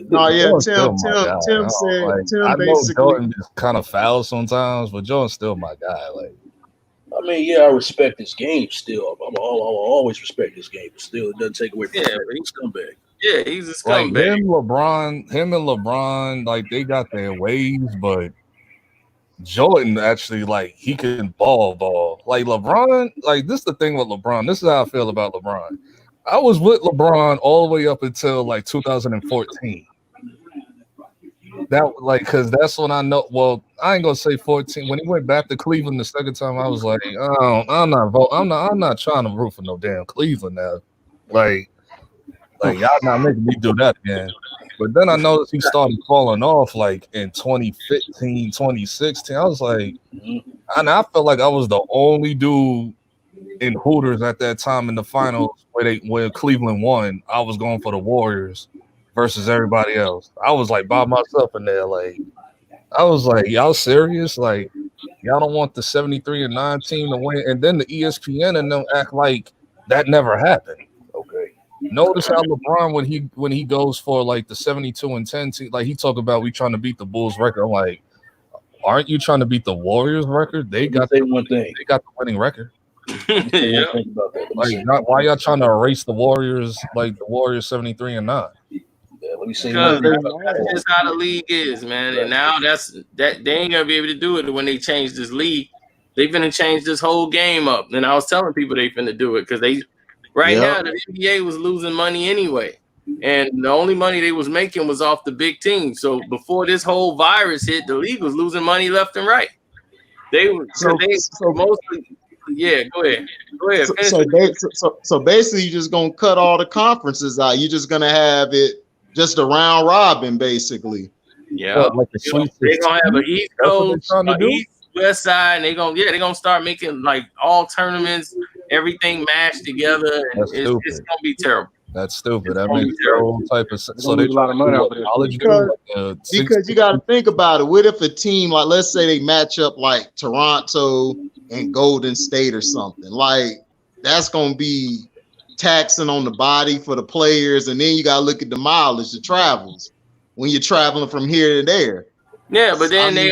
No, yeah, Jordan's Tim still my guy. said Like, Tim I know basically Jordan is kind of foul sometimes, but Jordan's still my guy. Like, I mean, yeah, I respect his game still. I'll always respect his game, but still, it doesn't take away from him. He's a scumbag. Yeah, he's a like scumbag. him and LeBron, like they got their ways, but Jordan actually, like, he can ball. Like LeBron, like this is the thing with LeBron. This is how I feel about LeBron. I was with LeBron all the way up until like 2014. That like because that's when I know. Well, I ain't gonna say 14. When he went back to Cleveland the second time, I was like, oh, I'm not trying to root for no damn Cleveland now. Like y'all not making me do that again. But then I noticed he started falling off like in 2015, 2016. I was like, and I felt like I was the only dude in Hooters at that time in the finals where Cleveland won. I was going for the Warriors versus everybody else. I was like by myself in there. Like I was like, y'all serious? Like y'all don't want the 73-9 team to win? And then the ESPN and them act like that never happened. Okay. Notice how LeBron when he goes for like the 72-10 team, like he talk about we trying to beat the Bulls record. I'm like, aren't you trying to beat the Warriors record? They got one thing. They got the winning record. Yeah. Like, why y'all trying to erase the Warriors? Like the Warriors 73-9. Yeah, let me see. Because that's just how the league is, man. And now that they ain't gonna be able to do it when they change this league. They finna change this whole game up. And I was telling people they finna do it because now the NBA was losing money anyway. And the only money they was making was off the big teams. So before this whole virus hit, the league was losing money left and right. They were mostly. Yeah, go ahead. So basically, you're just gonna cut all the conferences out. You're just gonna have it just a round robin, basically. Yeah, like they're gonna have an East Coast, East West Side, and they're gonna start making like all tournaments, everything mashed together, and it's gonna be terrible. That's stupid. That makes no type of sense. So they a lot of money over there. Because you got to think about it. What if a team, like let's say they match up like Toronto and Golden State or something? Like that's going to be taxing on the body for the players, and then you got to look at the mileage, the travels when you're traveling from here to there. Yeah, but then they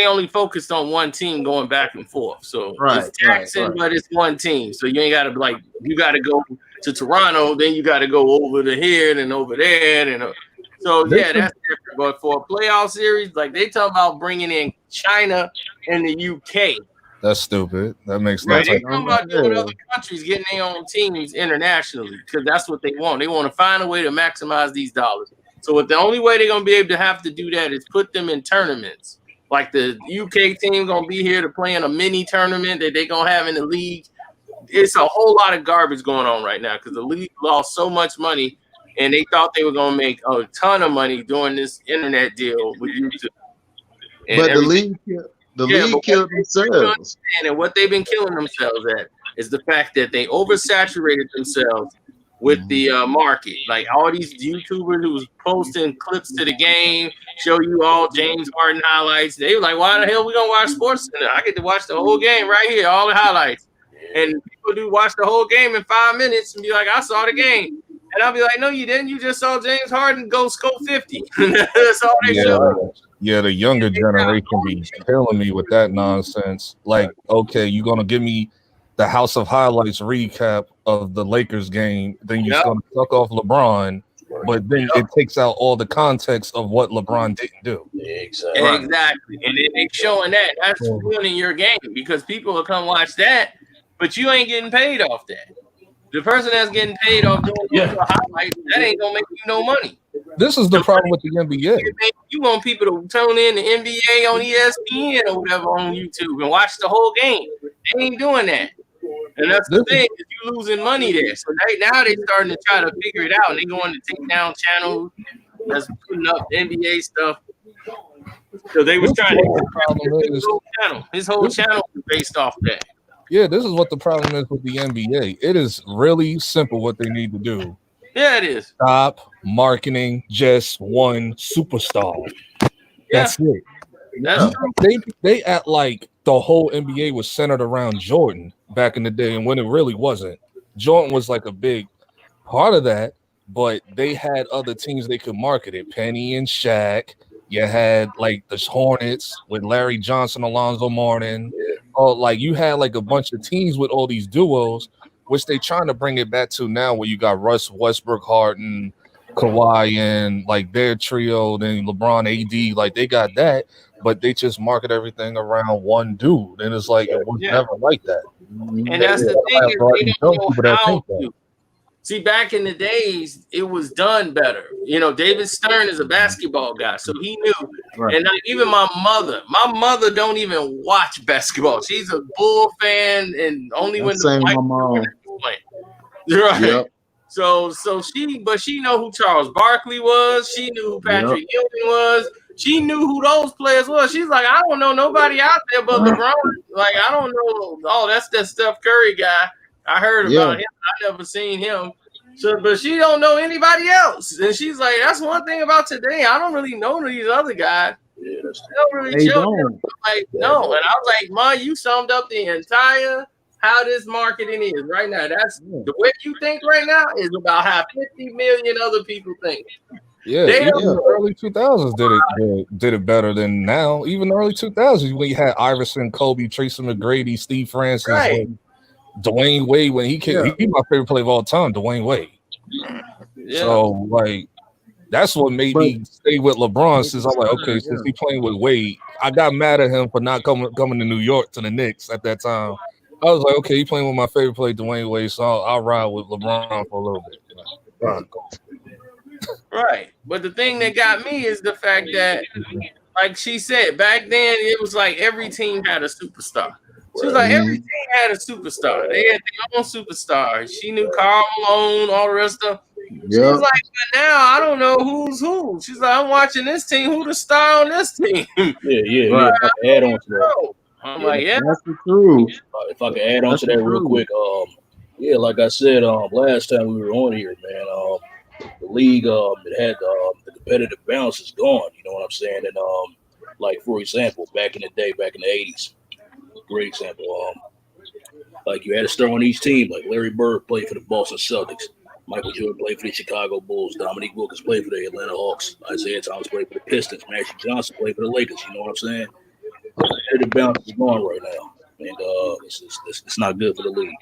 only focused on one team going back and forth. So it's taxing, but it's one team. So you ain't got to you got to go to Toronto, then you got to go over to here and over there, and so yeah, that's different. But for a playoff series, like they talk about bringing in China and the UK. That's stupid. That makes no sense. They talking about doing other countries getting their own teams internationally because that's what they want. They want to find a way to maximize these dollars. So the only way they're gonna be able to have to do that is put them in tournaments. Like the UK team gonna be here to play in a mini tournament that they're gonna have in the league. It's a whole lot of garbage going on right now because the league lost so much money and they thought they were gonna make a ton of money doing this internet deal with YouTube. But the league killed themselves. And what they've been killing themselves at is the fact that they oversaturated themselves with the market. Like all these YouTubers who was posting clips to the game, show you all James Harden highlights. They were like, why the hell we gonna watch Sports Center? I get to watch the whole game right here, all the highlights. And people do watch the whole game in 5 minutes and be like, I saw the game. And I'll be like, no, you didn't. You just saw James Harden go score 50. That's all they show. Yeah, the younger generation be killing me with that nonsense. Like, okay, you're gonna give me the House of Highlights recap of the Lakers game, then you're gonna suck off LeBron, but then it takes out all the context of what LeBron didn't do. Exactly. And then they showing that. That's ruining your game because people will come watch that, but you ain't getting paid off that. The person that's getting paid off doing the highlights, that ain't gonna make you no money. This is the problem with the NBA. You want people to tune in to NBA on ESPN or whatever on YouTube and watch the whole game. They ain't doing that. And that's the thing, is you losing money there. So now they're starting to try to figure it out. And they're going to take down channels that's putting up NBA stuff. So they was trying to problem is his whole channel was based off that. yeah, this is what the problem is with the NBA. It is really simple what they need to do. Yeah, it is. Stop marketing just one superstar. That's it. That's true. They act like the whole NBA was centered around Jordan back in the day, and when it really wasn't. Jordan was like a big part of that, but they had other teams they could market it. Penny and Shaq. You had like the Hornets with Larry Johnson, Alonzo Mourning. Oh, like you had like a bunch of teams with all these duos, which they trying to bring it back to now, where you got Russ Westbrook, Harden, Kawhi, and like their trio, then LeBron, AD. Like they got that, but they just market everything around one dude, and it's like it was never like that. And that's the thing is they don't know how to. See, back in the days, it was done better. You know, David Stern is a basketball guy, so he knew. Right. And even my mother don't even watch basketball. She's a Bull fan, and only when the my mom. Right. Yep. So she know who Charles Barkley was. She knew who Patrick Ewing was. She knew who those players was. She's like, I don't know nobody out there but LeBron. Like, I don't know. Oh, that's that Steph Curry guy. I heard about him. I never seen him. So, but she don't know anybody else. And she's like, that's one thing about today. I don't really know these other guys. Yeah, they don't really show them. Like, no. And I was like, Ma, you summed up the entire how this marketing is right now. That's the way you think right now is about how 50 million other people think. Yeah, the early 2000s did it better than now. Even the early 2000s when you had Iverson, Kobe, Tracy McGrady, Steve Francis, Dwayne Wade when he came. He's my favorite player of all time, Dwayne Wade. Yeah. So like that's what made me stay with LeBron since I'm like, okay, since he playing with Wade, I got mad at him for not coming to New York to the Knicks at that time. I was like, okay, he playing with my favorite player, Dwayne Wade, so I'll ride with LeBron for a little bit. Right. But the thing that got me is the fact that, like she said, back then it was like every team had a superstar. She was like, every team had a superstar. They had their own superstar. She knew Karl Malone, all the rest of them. She was like, but now I don't know who's who. She's like, I'm watching this team. Who the star on this team? Yeah. Add on to that. I'm like, that's the truth. If I could add on to that real quick, like I said, last time we were on here, man, the league, it had the competitive balance is gone. You know what I'm saying? And like for example, back in the day, back in the '80s, great example. Like you had a star on each team. Like Larry Bird played for the Boston Celtics. Michael Jordan played for the Chicago Bulls. Dominique Wilkins played for the Atlanta Hawks. Isaiah Thomas played for the Pistons. Magic Johnson played for the Lakers. You know what I'm saying? The balance is gone right now, and it's not good for the league.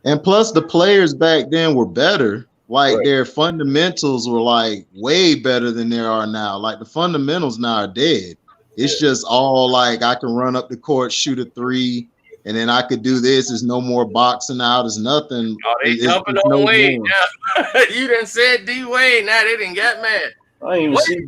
And plus, the players back then were better. Like their fundamentals were like way better than there are now. Like the fundamentals now are dead. It's just all like I can run up the court, shoot a three, and then I could do this. There's no more boxing out. There's nothing. Oh, they jumping on Wade now. You done said D Wade. Now they didn't get mad. I ain't even see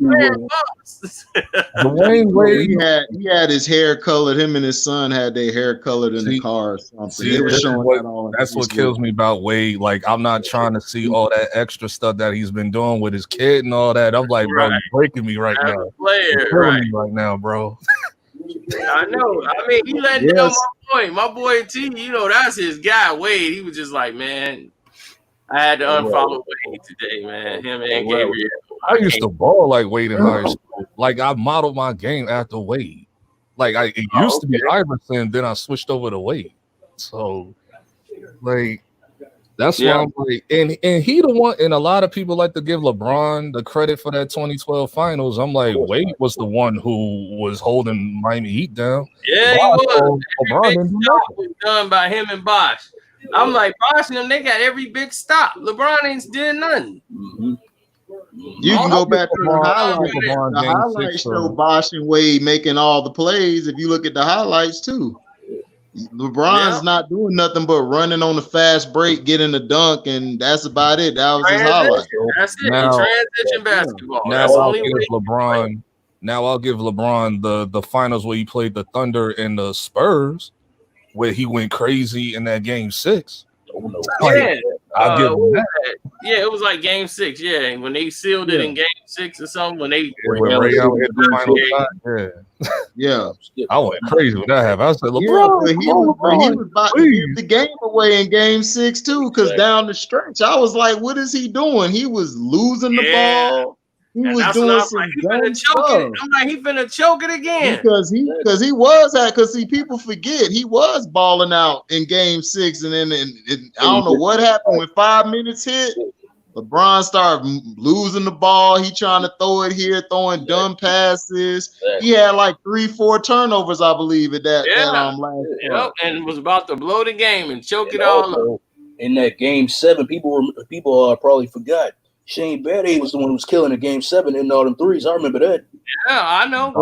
Dwayne Wade. He had his hair colored. Him and his son had their hair colored in the car or something. They were showing that all. That's what kills me about Wade. Like I'm not trying to see all that extra stuff that he's been doing with his kid and all that. I'm like, bro, you're breaking me right now. Player, me right now, bro. I know. I mean, he let know my boy T. You know, that's his guy. Wade. He was just like, man, I had to unfollow Wade today, man. Him and Gabriel. I used to ball like Wade in high school. Like I modeled my game after Wade. Like it used to be Iverson, then I switched over to Wade. So, like, that's why I'm like, and he the one, and a lot of people like to give LeBron the credit for that 2012 finals. I'm like, Wade was the one who was holding Miami Heat down. Yeah, he was. LeBron didn't do was done by him and Bosh. I'm like, Bosh and them, they got every big stop. LeBron ain't did nothing. Mm-hmm. You can go back to the highlights. The highlights show Bosh and Wade making all the plays. If you look at the highlights too, LeBron's not doing nothing but running on the fast break, getting the dunk, and that's about it. That was his highlight. That's it. Transition basketball. Now I'll give LeBron the finals where he played the Thunder and the Spurs, where he went crazy in that game 6. I'll give what them was that. that? Yeah, it was like Game 6. Yeah, when they sealed it in Game 6 or something. When they When Ray Allen hit the final shot, Yeah. I went crazy when that happened. I said, Yeah, LeBron, but he was about to give the game away in Game 6 too, because down the stretch, I was like, "What is he doing? He was losing the ball. He and was that's when doing I was some like, he finna dumb choke stuff." it. I'm like, he finna choke it again. Because he was at, because see, people forget he was balling out in Game 6, and then I don't know what happened when 5 minutes hit. LeBron started losing the ball. He trying to throw it here, throwing dumb passes. He had like 3-4 turnovers, I believe, at that last part. And was about to blow the game and choke it all up. In that Game 7, people probably forgot. Shane Battier was the one who was killing in Game 7 and all them threes. I remember that. Yeah, I know.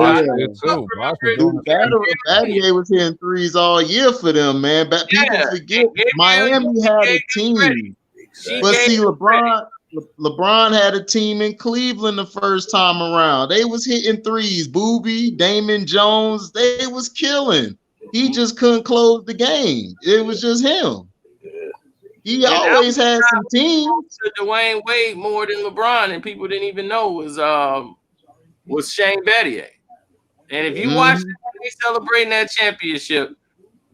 Battier was hitting threes all year for them, man. But people forget Miami had a team. But see, LeBron had a team in Cleveland the first time around. They was hitting threes. Booby, Damon Jones, they was killing. He just couldn't close the game. It was just him. He always had some teams. Dwayne Wade more than LeBron, and people didn't even know was Shane Battier. And if you watch them when they celebrating that championship,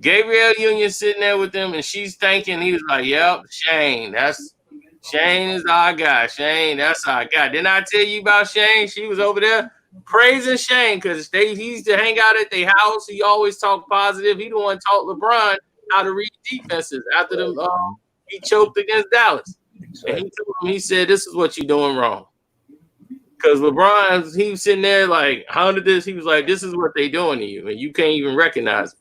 Gabrielle Union sitting there with them, and she's thinking, he was like, "Yep, Shane is our guy. Shane, that's our guy." Didn't I tell you about Shane? She was over there praising Shane because he used to hang out at their house. He always talked positive. He the one taught LeBron how to read defenses after them. He choked against Dallas, and he told him, he said, "This is what you're doing wrong." Because LeBron, he was sitting there like, "How did this?" He was like, "This is what they doing to you, and you can't even recognize it."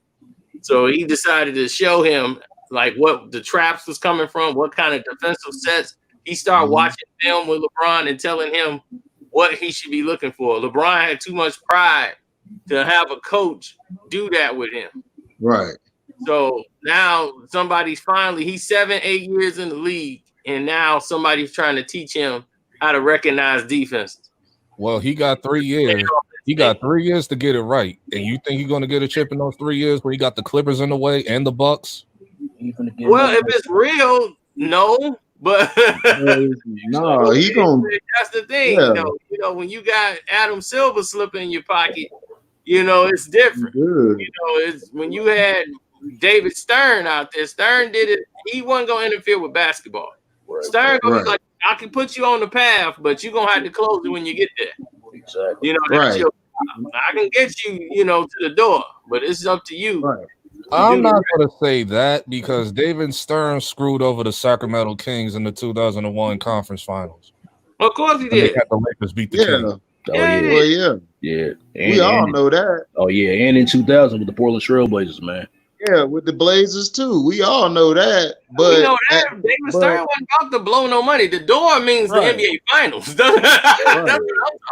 So he decided to show him like what the traps was coming from, what kind of defensive sets. He started watching film with LeBron and telling him what he should be looking for. LeBron had too much pride to have a coach do that with him. Right. So now somebody's finally, he's 7-8 years in the league, and now somebody's trying to teach him how to recognize defenses. Well, he got 3 years. He got 3 years to get it right. And you think he's going to get a chip in those 3 years where he got the Clippers in the way and the Bucks? Well, if it's real, no. But no, he gonna. That's the thing. Yeah. You know, when you got Adam Silver slipping in your pocket, it's different. It's when you had David Stern out there. Stern did it. He wasn't gonna interfere with basketball. Stern gonna be like, "I can put you on the path, but you're gonna have to close it when you get there." Exactly. That's your. I can get you, to the door, but it's up to you. Right. I'm not going to say that because David Stern screwed over the Sacramento Kings in the 2001 conference finals. Of course he And they did. had the Lakers beat the Kings. Yeah. We all know that. Oh yeah, and in 2000 with the Portland Trailblazers, man. Yeah, with the Blazers too. We all know that. But we know that David Stern wasn't about to blow no money. The door means the NBA Finals. That's what I'm talking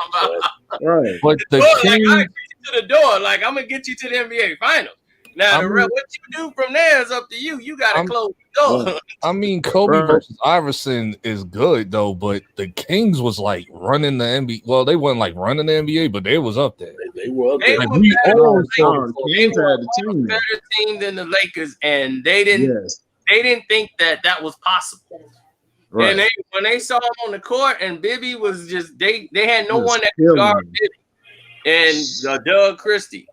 about. Right. But the Kings, like, I get you to the door. Like, I'm gonna get you to the NBA Finals. Now, what you do from there is up to you. You gotta close the door. I mean, Kobe versus Iverson is good though, but the Kings was like running the NBA. Well, they weren't like running the NBA, but they was up there. They were up there. Like, we all saw Kings had the team. Better team than the Lakers, and they didn't. They didn't think that was possible. Right. And when they saw him on the court, and Bibby was just they had no one that could guard Bibby, and Doug Christie.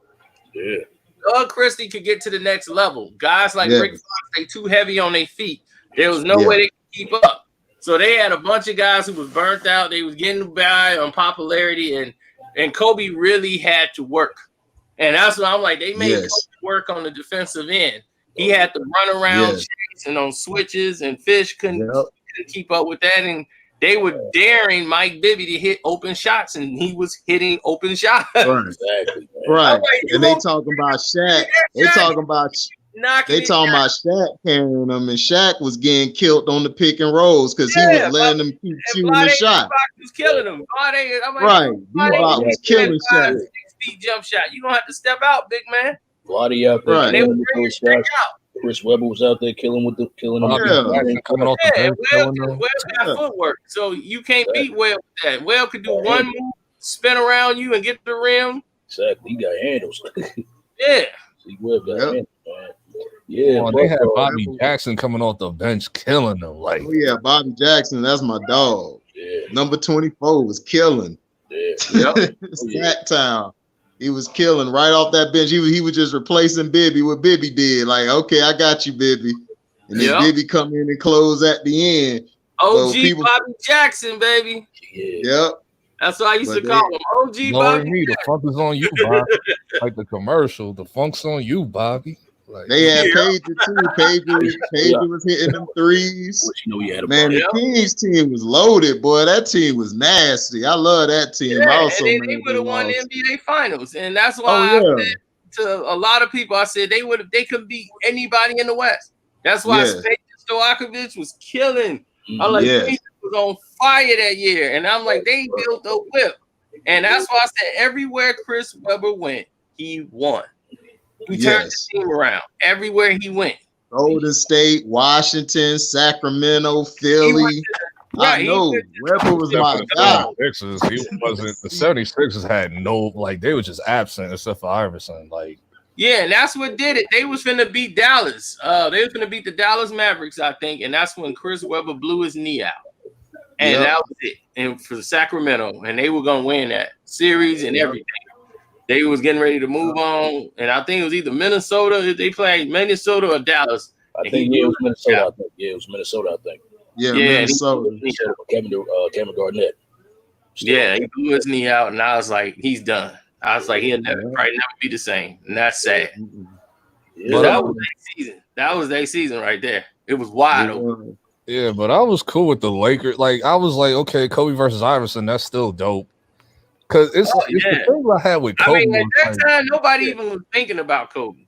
Yeah. Doug Christie could get to the next level. Guys like Rick Fox, they too heavy on their feet. There was no way they could keep up. So they had a bunch of guys who was burnt out. They was getting by on popularity, and Kobe really had to work. And that's what I'm like. They made Kobe work on the defensive end. He had to run around chasing on switches, and Fish couldn't keep up with that. And they were daring Mike Bibby to hit open shots, and he was hitting open shots. Right. Exactly. Right. Like, and they talking about Shaq. They talking about Shaq carrying them, and Shaq was getting killed on the pick and rolls because he was letting them keep shooting the shot. Was killing him. Right. D-Box was killing Shaq. 6 feet jump shot. You don't have to step out, big man. Vlade out there killing with those shots. Chris Webber was out there killing them. Coming off Webb got footwork, so you can't beat Webb with that. Webb could do one move, spin around you, and get the rim. Exactly, he got handles. Yeah. See, Webb got handles, man. Yeah, Oh, they had Bobby Jackson coming off the bench, killing them. Like, oh yeah, Bobby Jackson, that's my dog. Yeah. Number 24 was killing. Yeah. Sack Town. He was killing right off that bench. He was just replacing Bibby. What Bibby did, like, okay, I got you, Bibby. And then Bibby come in and close at the end. OG Bobby Jackson, baby. Yep. That's what I used to call him. OG Bobby. Me, the funk is on you, Bobby. Like the commercial, the funk's on you, Bobby. Like, they had Pager too. Pager was hitting them threes. Man, the Kings team was loaded, boy. That team was nasty. I love that team. Yeah, and they would have won the NBA Finals, and that's why I said to a lot of people, I said they could beat anybody in the West. That's why Stojakovic was killing. I'm like, he was on fire that year, and I'm like, they built a whip, and that's why I said everywhere Chris Webber went, he won. He turned the team around everywhere he went. Golden State, Washington, Sacramento, Philly. I know Webber was my guy. He wasn't. The 76ers had no, like, they were just absent except for Iverson. Like, yeah, and that's what did it. They was finna beat Dallas. They was finna beat the Dallas Mavericks, I think, and that's when Chris Webber blew his knee out. And that was it. And for Sacramento, and they were gonna win that series and everything. They was getting ready to move on, and I think it was either Minnesota. They played Minnesota or Dallas. I think it was Minnesota. It was Minnesota. I think. Yeah, Minnesota. Kevin Garnett. Yeah, he blew his knee out, and I was like, he's done. I was like, he'll probably never be the same, and that's sad. Yeah, that was their season. That was their season right there. It was wide open. Yeah, but I was cool with the Lakers. Like, I was like, okay, Kobe versus Iverson, that's still dope. Because it's the thing I had with Kobe. I mean, at that time, nobody even was thinking about Kobe.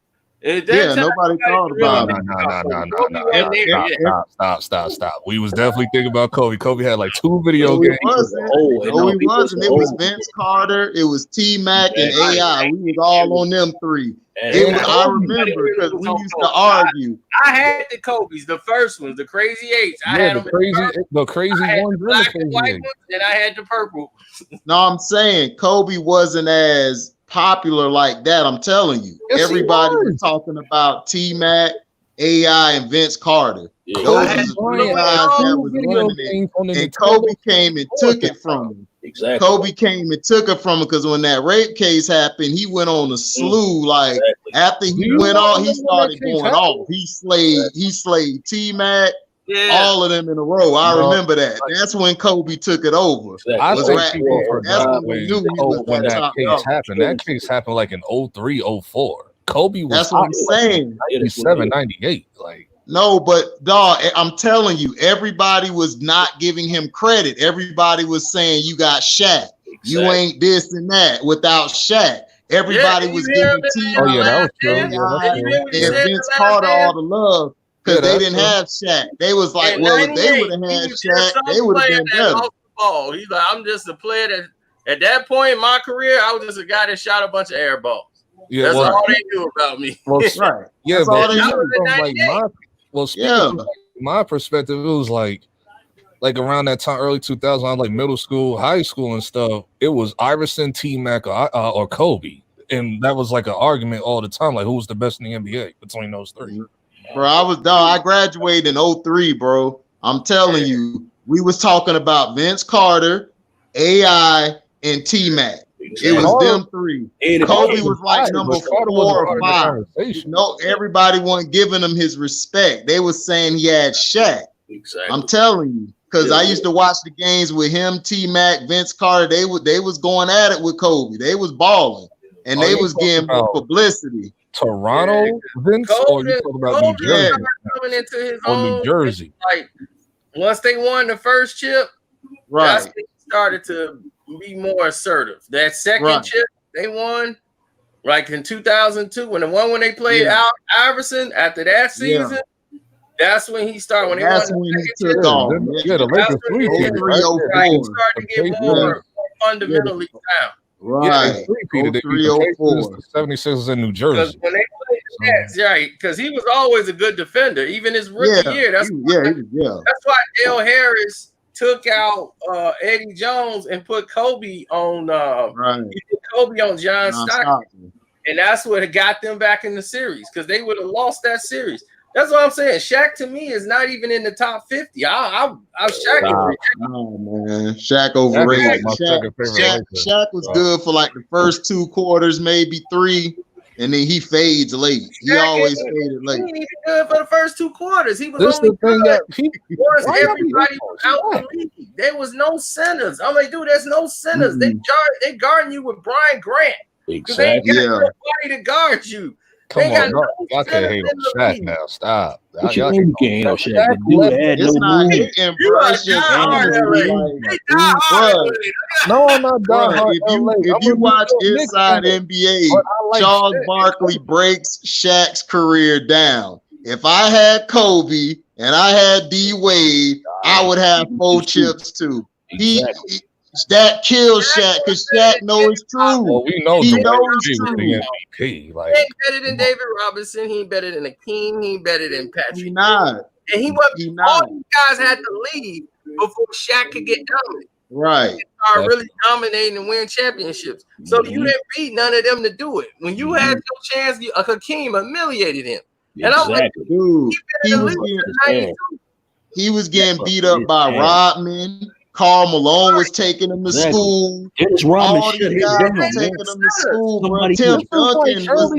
Nobody thought about it. Stop. We was definitely thinking about Kobe. Kobe had like 2 video games. No, he wasn't. It was Vince Carter, it was T-Mac, and AI. We was all on them 3. I remember because we used to argue. I had the Kobe's, the first ones, the Crazy Eights. I had them the crazy ones, black and white ones, and I had the purple. No, I'm saying Kobe wasn't as popular like that. I'm telling you, everybody was talking about T-Mac, AI, and Vince Carter. Those are the 3 guys that was running it. And Kobe came and took it from him. Exactly. Kobe came and took it from him because when that rape case happened, he went on a slew. Like after he went off, he started going off. He slayed T-Mac, all of them in a row. I remember that. That's when Kobe took it over. I think people forgot when that case happened. That case happened like in 03, 04. Kobe was. That's what I'm saying. 97, 98. Like. No, but dog, I'm telling you, everybody was not giving him credit. Everybody was saying you got Shaq. You ain't this and that without Shaq. Everybody was giving T-Mac and Vince Carter all the love because they didn't have Shaq. They was like, well, if they would have had Shaq, they would have been better. He's like, I'm just a player that at that point in my career, I was just a guy that shot a bunch of air balls. That's all they knew about me. Well, right. Yeah, but speaking from my perspective, it was like around that time, early 2000, like middle school, high school, and stuff. It was Iverson, T-Mac, or Kobe, and that was like an argument all the time. Like, who was the best in the NBA between those 3? Bro, I graduated in 03, bro. I'm telling you, we was talking about Vince Carter, AI, and T-Mac. It was them 3. Kobe was like number 4 or 5. No, everybody wasn't giving him his respect. They was saying he had Shaq. Exactly. I'm telling you, because I used to watch the games with him, T-Mac, Vince Carter. They was going at it with Kobe. They was balling, and they was getting publicity. Toronto, Vince, or you talking about New Jersey? Coming into his or own, New Jersey. Like once they won the first chip, that's when he started to be more assertive. That second chip they won, like in 2002, when they played Iverson after that season, that's when he started. When that's when he took off. The Lakers he started to get more fundamentally sound. Right. 304. 76ers in New Jersey. When they played the Nets, right? Because he was always a good defender, even his rookie year. That's why Dale Harris took out Eddie Jones and put Kobe on Kobe on John Stockton. And that's what got them back in the series because they would have lost that series. That's what I'm saying. Shaq to me is not even in the top 50. I'm Shaq. Oh man, Shaq overrated. Shaq was good for like the first 2 quarters, maybe 3, and then he fades late. He always faded late. He ain't even good for the first 2 quarters. He was only good once everybody was out the league. There was no centers. I'm like, dude, there's no centers. They guarding you with Brian Grant. Exactly. They ain't got nobody to guard you. Come on, y'all can't hate on Shaq now. Stop. What you mean you can't hate on Shaq? It's not hating, bro. It's just no, I'm not done. If you watch Inside NBA, Charles Barkley breaks Shaq's career down. If I had Kobe and I had D Wade, I would have 4 chips too. That kills Shaq because Shaq knows it's true. Well, we know he knows it's true. The MVP. Like, he ain't better than David Robinson. He ain't better than Akeem. He ain't better than Patrick. He not. And he wasn't. All these guys had to leave before Shaq could get dominant. Right. They started really dominating and win championships. So you didn't beat none of them to do it. When you had your chance, Hakeem humiliated him. And I'm like, dude, he was getting beat up by Rodman. Karl Malone was taking him to school. Dennis All Rodman these guys were taking him to school, bro. Tim Duncan was.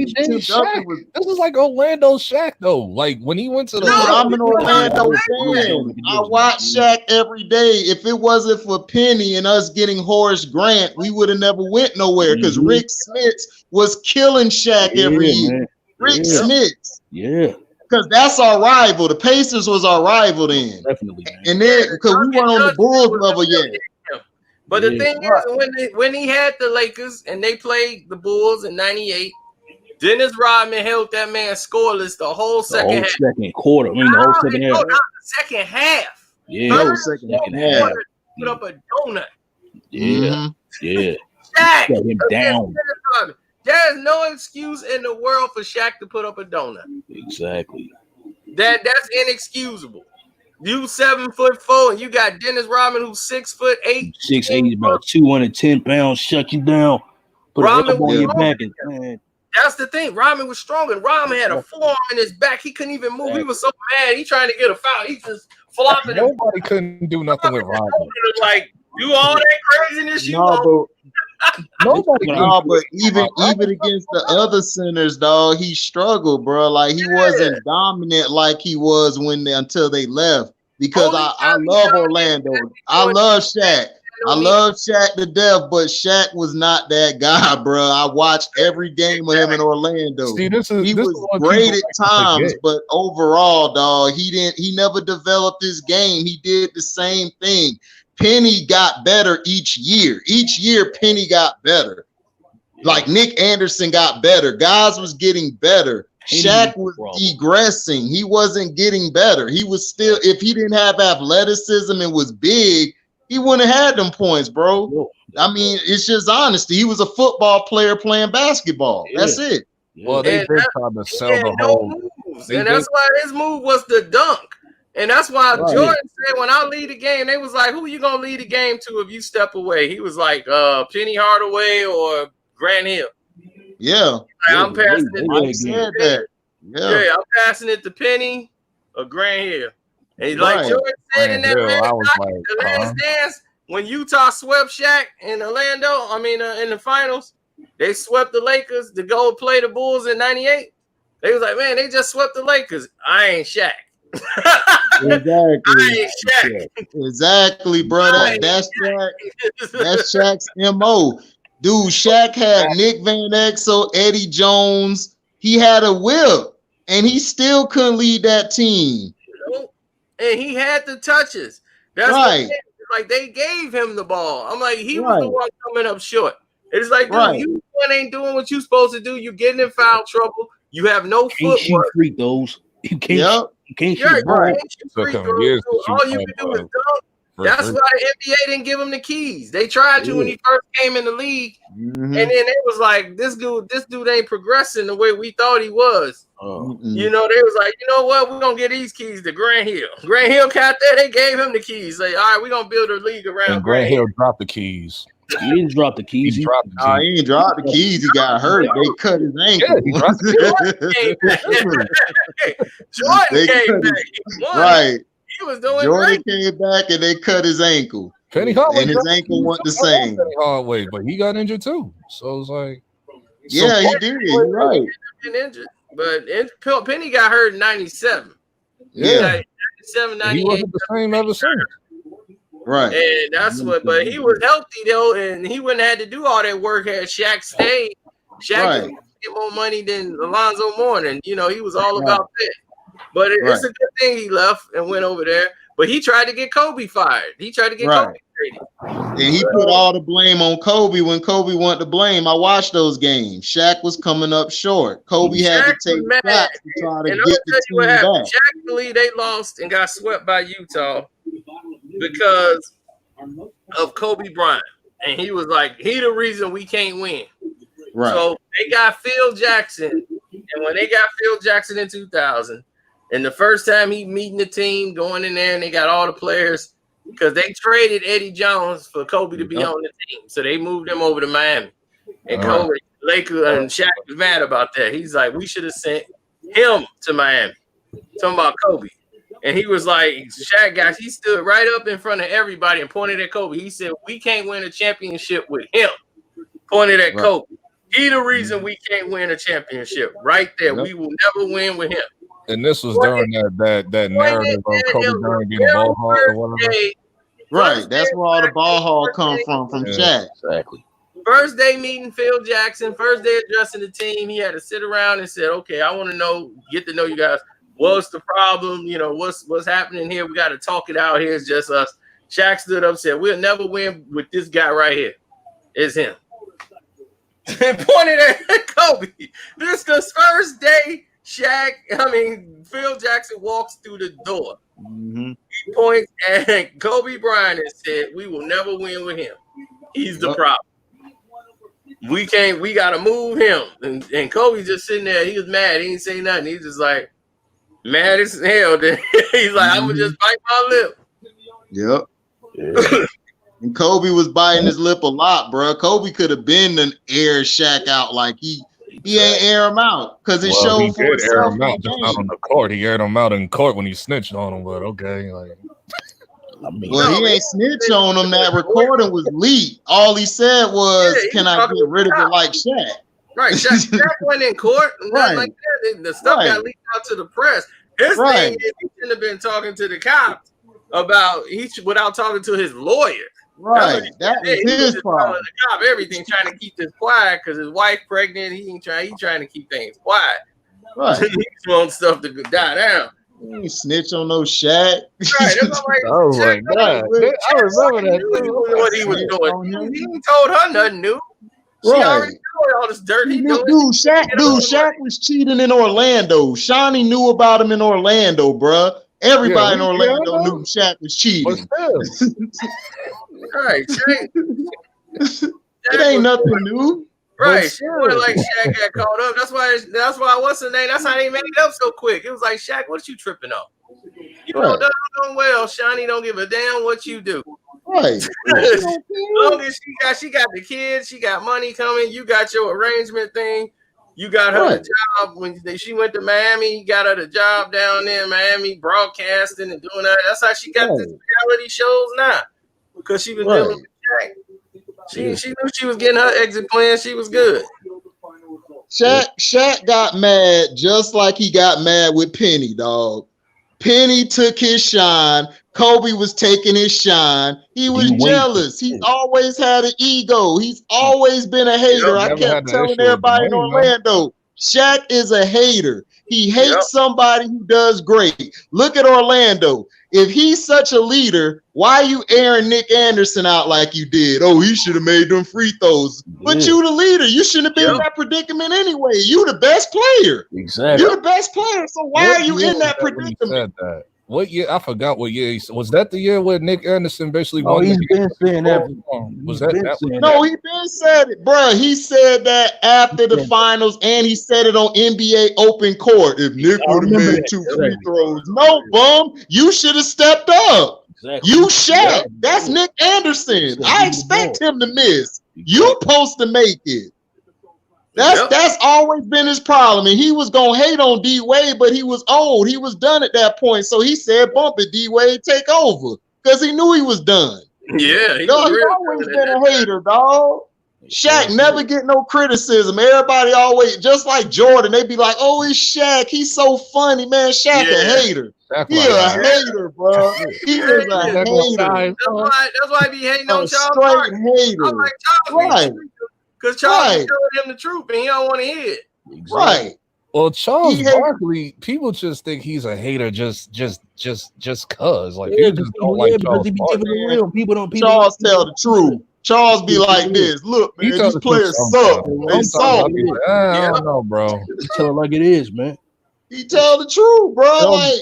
This is like Orlando Shaq, though. Like when he went to the. I'm an Orlando fan. I watch Shaq every day. If it wasn't for Penny and us getting Horace Grant, we would have never went nowhere because Rick Smits was killing Shaq every year. Rick Smits. Yeah. Because that's our rival. The Pacers was our rival then. Definitely. Man. And then because we weren't on the Bulls level yet. But the thing is, when he had the Lakers and they played the Bulls in '98, Dennis Rodman held that man scoreless the whole second half. Second quarter. I mean, the whole second half. No, not the second half. Yeah. Second half. Put up a donut. Yeah. Yeah. Shaq. Shut him down. There's no excuse in the world for Shaq to put up a donut. Exactly. That's inexcusable. You 7'4" and you got Dennis Rodman who's 6'8". 6'8", about 210 pounds. Shut you down. Put Rodman a on your back. Man. That's the thing. Rodman was strong, and Rodman had a forearm in his back. He couldn't even move. He was so mad. He trying to get a foul. He just flopping. Nobody couldn't do nothing with Rodman. Like do all that craziness you want. Nobody. No, but even against the other centers, dog, he struggled, bro. Like he wasn't dominant like he was until they left. Because I love Orlando. I love Shaq. I love Shaq to death, but Shaq was not that guy, bro. I watched every game of him in Orlando. See, he was great at times, but overall, dog, he never developed his game. He did the same thing. Penny got better each year. Each year, Penny got better. Like Nick Anderson got better. Guys was getting better. Shaq was degressing. He wasn't getting better. He was still, if he didn't have athleticism and was big, he wouldn't have had them points, bro. I mean, it's just honesty. He was a football player playing basketball. That's it. Well, they did try to sell the whole. And that's why his move was the dunk. And that's why Jordan said, when I lead the game, they was like, who you going to lead the game to if you step away? He was like, Penny Hardaway or Grant Hill. Yeah. Like, I'm passing it. Yeah, I'm passing it to Penny or Grant Hill. And like Jordan said in that the Last Dance, when Utah swept Shaq in Orlando, in the finals, they swept the Lakers to go play the Bulls in '98. They was like, man, they just swept the Lakers. I ain't Shaq. Exactly, bro. That's Shaq's MO. Dude, Shaq had Nick Van Exel, Eddie Jones. He had a whip, and he still couldn't lead that team. And he had the touches. That's right. Like they gave him the ball. I'm like, he was the one coming up short. It's like, dude, you ain't doing what you supposed to do. You getting in foul trouble. You have no footwork. Free those. You can't. You can't shoot. All you can do is dunk. That's why the NBA didn't give him the keys. They tried to when he first came in the league, and then it was like, this dude ain't progressing the way we thought he was. You know, they was like, you know what? We're gonna get these keys to Grant Hill. Grant Hill got there. They gave him the keys. Like, all right, we're gonna build a league around. And Grant Hill dropped the keys. He didn't drop the keys. He dropped the keys. He ain't dropped the keys. He got hurt. They cut his ankle. Yeah, he dropped Jordan came back. He won. Right. He was doing Jordan great. came back and they cut his ankle. Penny Hardaway And his ankle wasn't the same. Penny Hardaway, but he got injured too. So it's like, Yeah, he did. You're right. Been injured, but Penny got hurt in '97. Yeah. 97, 98. He wasn't the same ever since. Right. And that's what, but he was healthy though, and he wouldn't have had to do all that work had Shaq stayed. Shaq could get more money than Alonzo Mourning. You know, he was all about that. But it's a good thing he left and went over there. But he tried to get Kobe fired. He tried to get Kobe traded. And he put all the blame on Kobe when Kobe wanted to blame. I watched those games. Shaq was coming up short. Kobe had to take shots to try to get the team back. Shaq believed they lost and got swept by Utah because of Kobe Bryant. And he was like, he the reason we can't win. Right. So they got Phil Jackson. And when they got Phil Jackson in 2000, and the first time he meeting the team, going in there, and they got all the players, because they traded Eddie Jones for Kobe to be on the team. So they moved him over to Miami. And Kobe, Lakers, and Shaq was mad about that. He's like, we should have sent him to Miami. Talking about Kobe. And he was like, Shaq, guys, he stood right up in front of everybody and pointed at Kobe. He said, we can't win a championship with him. Pointed at Kobe. He the reason we can't win a championship. Right there. We will never win with him. And this was during that narrative of Kobe Bryant being a ball hog or whatever. Right. That's where all the ball hog come from Shaq. Exactly. First day meeting Phil Jackson, first day addressing the team, he had to sit around and said, okay, I want to get to know you guys. What's the problem? You know, what's happening here? We got to talk it out here. It's just us. Shaq stood up and said, we'll never win with this guy right here. It's him. And pointed at Kobe. This the first day Phil Jackson walks through the door. Mm-hmm. He points at Kobe Bryant and said, we will never win with him. He's the problem. We got to move him. And Kobe just sitting there. He was mad. He didn't say nothing. He's just like, mad as hell. He's like, I'm going to just bite my lip. Yep. Yeah. And Kobe was biting his lip a lot, bro. Kobe could have been an air Shaq out like he ain't air him out because it showed he for did air itself. him out, just not on the court. He aired him out in court when he snitched on him, but okay. Like, he ain't snitch on him. That recording was leaked. All he said was, "Can I get rid of it like Shaq?" Right. Shaq went in court and nothing like that. The stuff got leaked out to the press. His thing is he shouldn't have been talking to the cops without talking to his lawyer. Right, that was his problem. The cop, everything, trying to keep this quiet because his wife pregnant. He trying to keep things quiet. Right, he just wants stuff to die down. He ain't snitch on no Shaq. Right, that's like, oh my God, I remember that. What he was doing. He ain't told her nothing new. She already knew all this dirt he doing. Shaq was cheating in Orlando. Shawnee knew about him in Orlando, bruh. Everybody in Orlando knew Shaq was cheating. Right, it ain't nothing new. Right, she wasn't like Shaq got caught up. That's why what's her name? That's how they made it up so quick. It was like, Shaq, what you tripping on? You know damn well, Shawnee don't give a damn what you do. Right. As long as she got the kids, she got money coming. You got your arrangement thing. You got her the job when she went to Miami. You got her the job down there in Miami, broadcasting and doing that. That's how she got these reality shows now, because she was dealing with Shaq. She knew she was getting her exit plan. She was good. Shaq got mad just like he got mad with Penny, dog. Penny took his shine. Kobe was taking his shine. He was jealous. He's always had an ego. He's always been a hater. I kept telling everybody in Orlando, Shaq is a hater. He hates somebody who does great. Look at Orlando. If he's such a leader, why you airing Nick Anderson out like you did? Oh, he should have made them free throws. But you the leader. You shouldn't have been in that predicament anyway. You the best player. Exactly. You're the best player. So why are you in that predicament? What year? I forgot what year. Was that the year where Nick Anderson basically won? He's been saying that. Was that? No, he been said it, bro. He said that after the finals, and he said it on NBA Open Court. If Nick would have made 2 free throws, no, bum, you should have stepped up. Exactly. You Shaq. That's Nick Anderson. I expect him to miss. You supposed to make it. That's always been his problem. And he was gonna hate on D Wade, but he was old. He was done at that point. So he said, "Bump it, D Wade, take over," because he knew he was done. Yeah, He always been a hater, dog. Shaq never get no criticism. Everybody always, just like Jordan, they be like, "Oh, it's Shaq. He's so funny, man." Shaq a hater. He a hater, bro. He is a hater. That's why I be hating on Charles Straight Barkley. hater. I'm like, Charles, Right. because Charles is telling him the truth and he don't want to hear it. Right. Well, Charles Barkley, people just think he's a hater just cause. Like, you just don't like Charles Barkley. Charles tell the truth. Charles be like this. Look, man, these players suck. They suck. I don't know, bro. Tell it like it is, man. He tell the truth, bro. Like,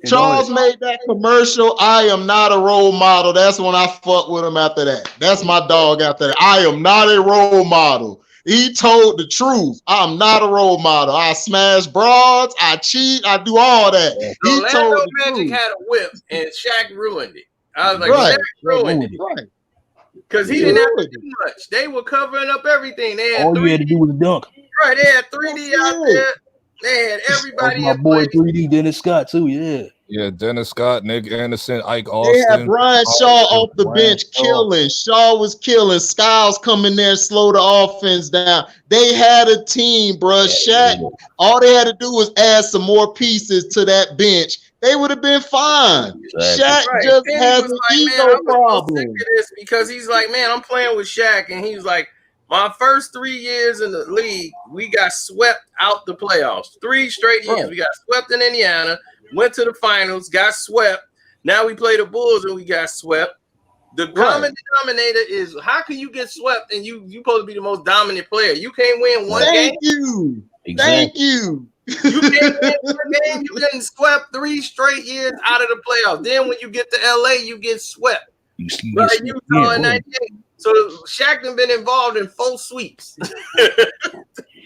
Charles made that commercial. I am not a role model. That's when I fuck with him after that. That's my dog after that. I am not a role model. He told the truth. I'm not a role model. I smash broads. I cheat. I do all that. So He told Orlando the Magic truth. had a whip and Shaq ruined it. I was like, Right. Shaq ruined it. Right. Because he didn't have to do much. They were covering up everything. They had All you had to do was dunk. Right, they had 3D out there. They had everybody. My boy 3D Dennis Scott too. Yeah. Yeah, Dennis Scott, Nick Anderson, Ike They Austin. had Brian Shaw off the bench killing. Shaw was killing. Skiles come in there and slow the offense down. They had a team, bro. Shaq, all they had to do was add some more pieces to that bench. They would have been fine. Shaq just Penny has was an like, ego man, I'm so problem. sick of this because he's like, man, I'm playing with Shaq, and he's like, my first 3 years in the league, we got swept out the playoffs. 3 straight years. Right. We got swept in Indiana, went to the finals, got swept. Now we play the Bulls and we got swept. The common denominator is how can you get swept and you supposed to be the most dominant player? You can't win one game. Thank you. Thank you. You can't win one game. You getting swept 3 straight years out of the playoffs. Then when you get to LA, you get swept. Like Utah in 98. So Shaq done been involved in 4 sweeps.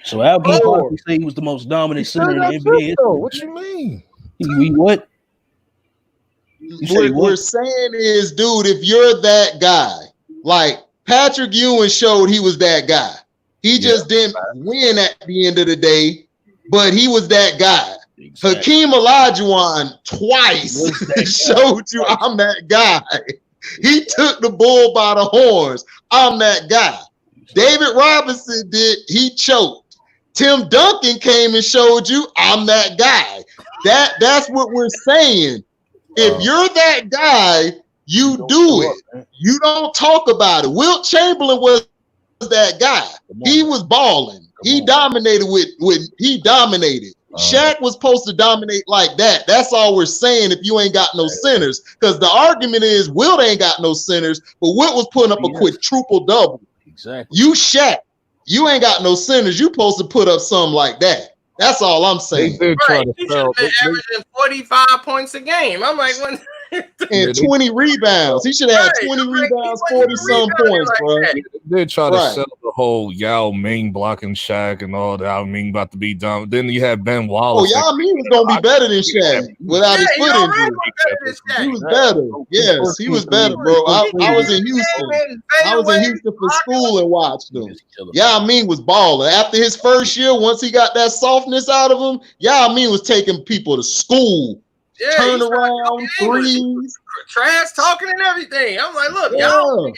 So Al Barkley say he was the most dominant center in the NBA. What you mean? He what? What we're saying is, dude, if you're that guy, like Patrick Ewing showed he was that guy. He just didn't win at the end of the day, but he was that guy. Hakeem Olajuwon twice showed you I'm that guy. He took the bull by the horns. I'm that guy. David Robinson did. He choked. Tim Duncan came and showed you I'm that guy. That's what we're saying. If you're that guy, you do it. You don't talk about it. Wilt Chamberlain was that guy. He was balling. He dominated he dominated. Shaq was supposed to dominate like that. That's all we're saying if you ain't got no centers. Because the argument is Wilt ain't got no centers, but Wilt was putting up a quick triple-double. Exactly. You Shaq, you ain't got no centers. You supposed to put up something like that. That's all I'm saying. Right. He should have been averaging 45 points a game. I'm like, when and 20 rebounds. He should have had 20 rebounds, 40-some points, bro. They try to sell the whole Yao Ming blocking Shaq and all that. Yao Ming about to be done. Then you had Ben Wallace. Oh, Yao Ming was gonna be better than Shaq without his foot injury. He was better. Yes, he was better, bro. I was in Houston. I was in Houston for school and watched him. Yao Ming was balling. After his first year, once he got that softness out of him, Yao Ming was taking people to school. Turn around, threes, trash talking and everything. I'm like, look, y'all.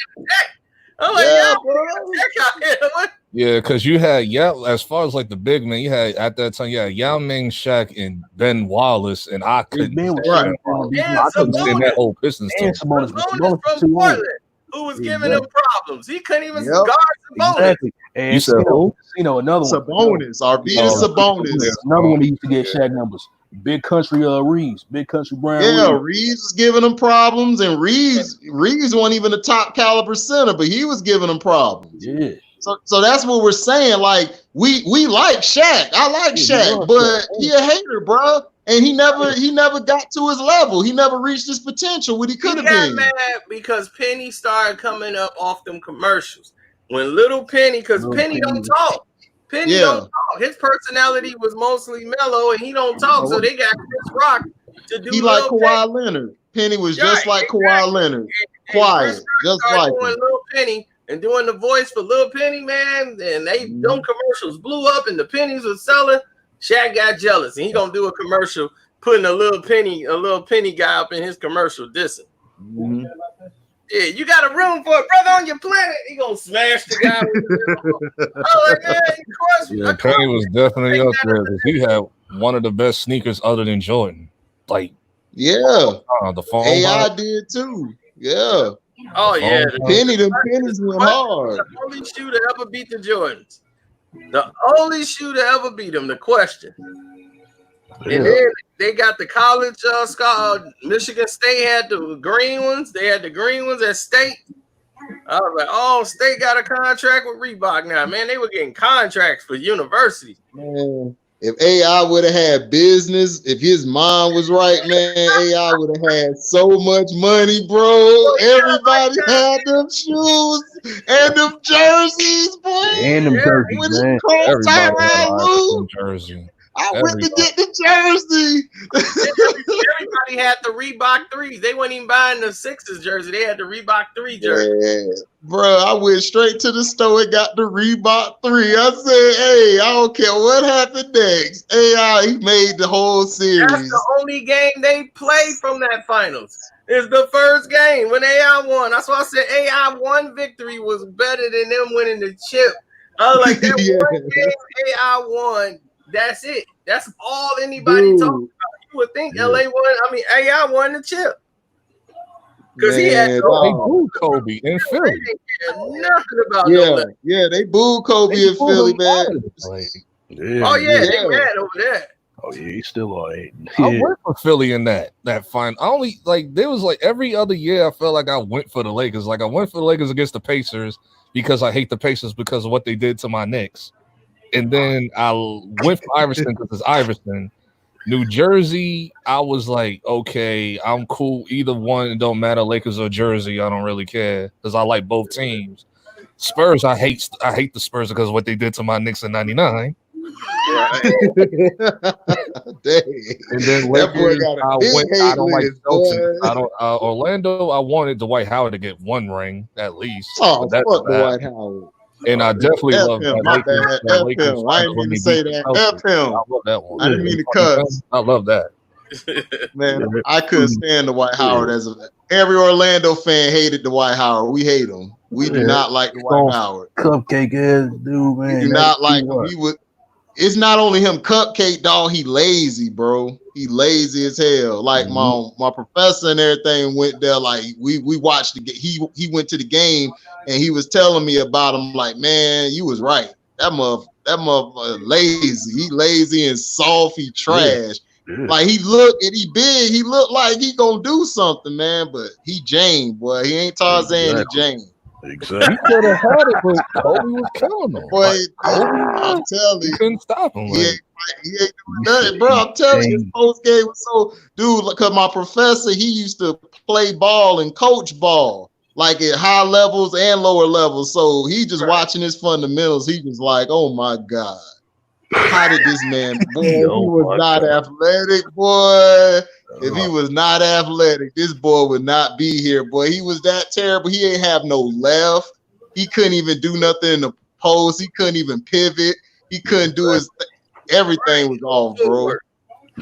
I'm like, y'all. Yeah, because you had as far as like the big men, you had at that time, Yao Ming, Shaq, and Ben Wallace, and I couldn't stand that whole Pistons team. Sabonis from Portland, who was giving him problems. He couldn't even guard Sabonis. Exactly. And you said who? Another one. Sabonis, Arvydas Sabonis. Another one that used to get Shaq numbers. Big Country Reeves, Big Country Brown. Yeah, Reeves was giving them problems, and Reeves wasn't even a top caliber center, but he was giving them problems. Yeah. So that's what we're saying. Like we like Shaq. I like Shaq, but he a hater, bro. And he never got to his level. He never reached his potential. What he could have been. He got mad because Penny started coming up off them commercials. When little Penny, because Penny don't talk. Penny don't talk. His personality was mostly mellow, and he don't talk. So they got Chris Rock to do. He like Kawhi Leonard. Penny was just like Kawhi Leonard. Quiet, just like him. Lil Penny and doing the voice for Lil Penny, man, and them commercials blew up and the pennies was selling. Shaq got jealous and he gonna do a commercial putting a little penny guy up in his commercial dissing. Mm-hmm. Yeah, you got a room for a brother on your planet. He gonna smash the guy. Oh, yeah, of course. Penny was definitely up there because he had one of the best sneakers other than Jordan. Like, the phone AI did too. Yeah. Oh yeah, pennies went hard. The only shoe to ever beat the Jordans. The only shoe to ever beat them. The question. Yeah. And then they got the college Michigan State had the green ones. They had the green ones at State. I was like, oh, State got a contract with Reebok now. Man, they were getting contracts for universities. Man, if AI would have had business, if his mind was right, man, AI would have had so much money, bro. Everybody had them shoes and them jerseys, boy. And them jerseys, When man. he called Tyronn Lue, jersey. I went to get the jersey. Everybody had the Reebok 3s. They weren't even buying the 6s jersey. They had the Reebok 3 jersey. Yeah. Bro, I went straight to the store and got the Reebok 3. I said, hey, I don't care what happened next. AI, he made the whole series. That's the only game they played from that finals. It's the first game when AI won. That's why I said AI won victory was better than them winning the chip. I was like, that one game AI won. That's it. That's all anybody talks about. You would think LA won. I mean, AI won the chip because he had they booed Kobe in Philly. They didn't care nothing about they booed Kobe in Philly, man. Oh yeah, they mad over that. Oh yeah, he's still all right. I went for Philly in that final. I only there was every other year I felt like I went for the Lakers. Like I went for the Lakers against the Pacers because I hate the Pacers because of what they did to my Knicks. And then I went for Iverson because it's Iverson. New Jersey, I was like, okay, I'm cool. Either one, it don't matter, Lakers or Jersey. I don't really care because I like both teams. Spurs, I hate the Spurs because of what they did to my Knicks in '99. And then Lakers, I don't like Celtics. Orlando, I wanted Dwight Howard to get one ring at least. Oh, fuck Dwight Howard. And I definitely love him. that. F him. I didn't mean to say that. F him. I love that one. I didn't mean to cuss. I love that. Man, I couldn't stand Dwight Howard every Orlando fan hated Dwight Howard. We hate him. We do not like Dwight Howard. Cupcake ass dude, man. We do not like him. It's not only him, cupcake dog. He lazy, bro. He lazy as hell. Like my professor and everything went there. Like we watched he went to the game and he was telling me about him. Like, man, you was right. That motherfucker lazy. He lazy and soft. He trash. Yeah. Like he big. He looked like he gonna do something, man. But he Jane, boy. He ain't Tarzan. He Jane. Exactly. He could have had it, but Kobe was killing him. Boy, I'm telling you, couldn't stop him. He ain't doing nothing, bro. I'm telling you, his post game was so, dude. Because my professor, he used to play ball and coach ball, like at high levels and lower levels. So he just watching his fundamentals. He was like, oh my god, how did this man? Boy, he was not athletic, boy. If he was not athletic, this boy would not be here, boy. He was that terrible. He ain't have no left. He couldn't even do nothing in the post. He couldn't even pivot. He couldn't do his everything was off, bro.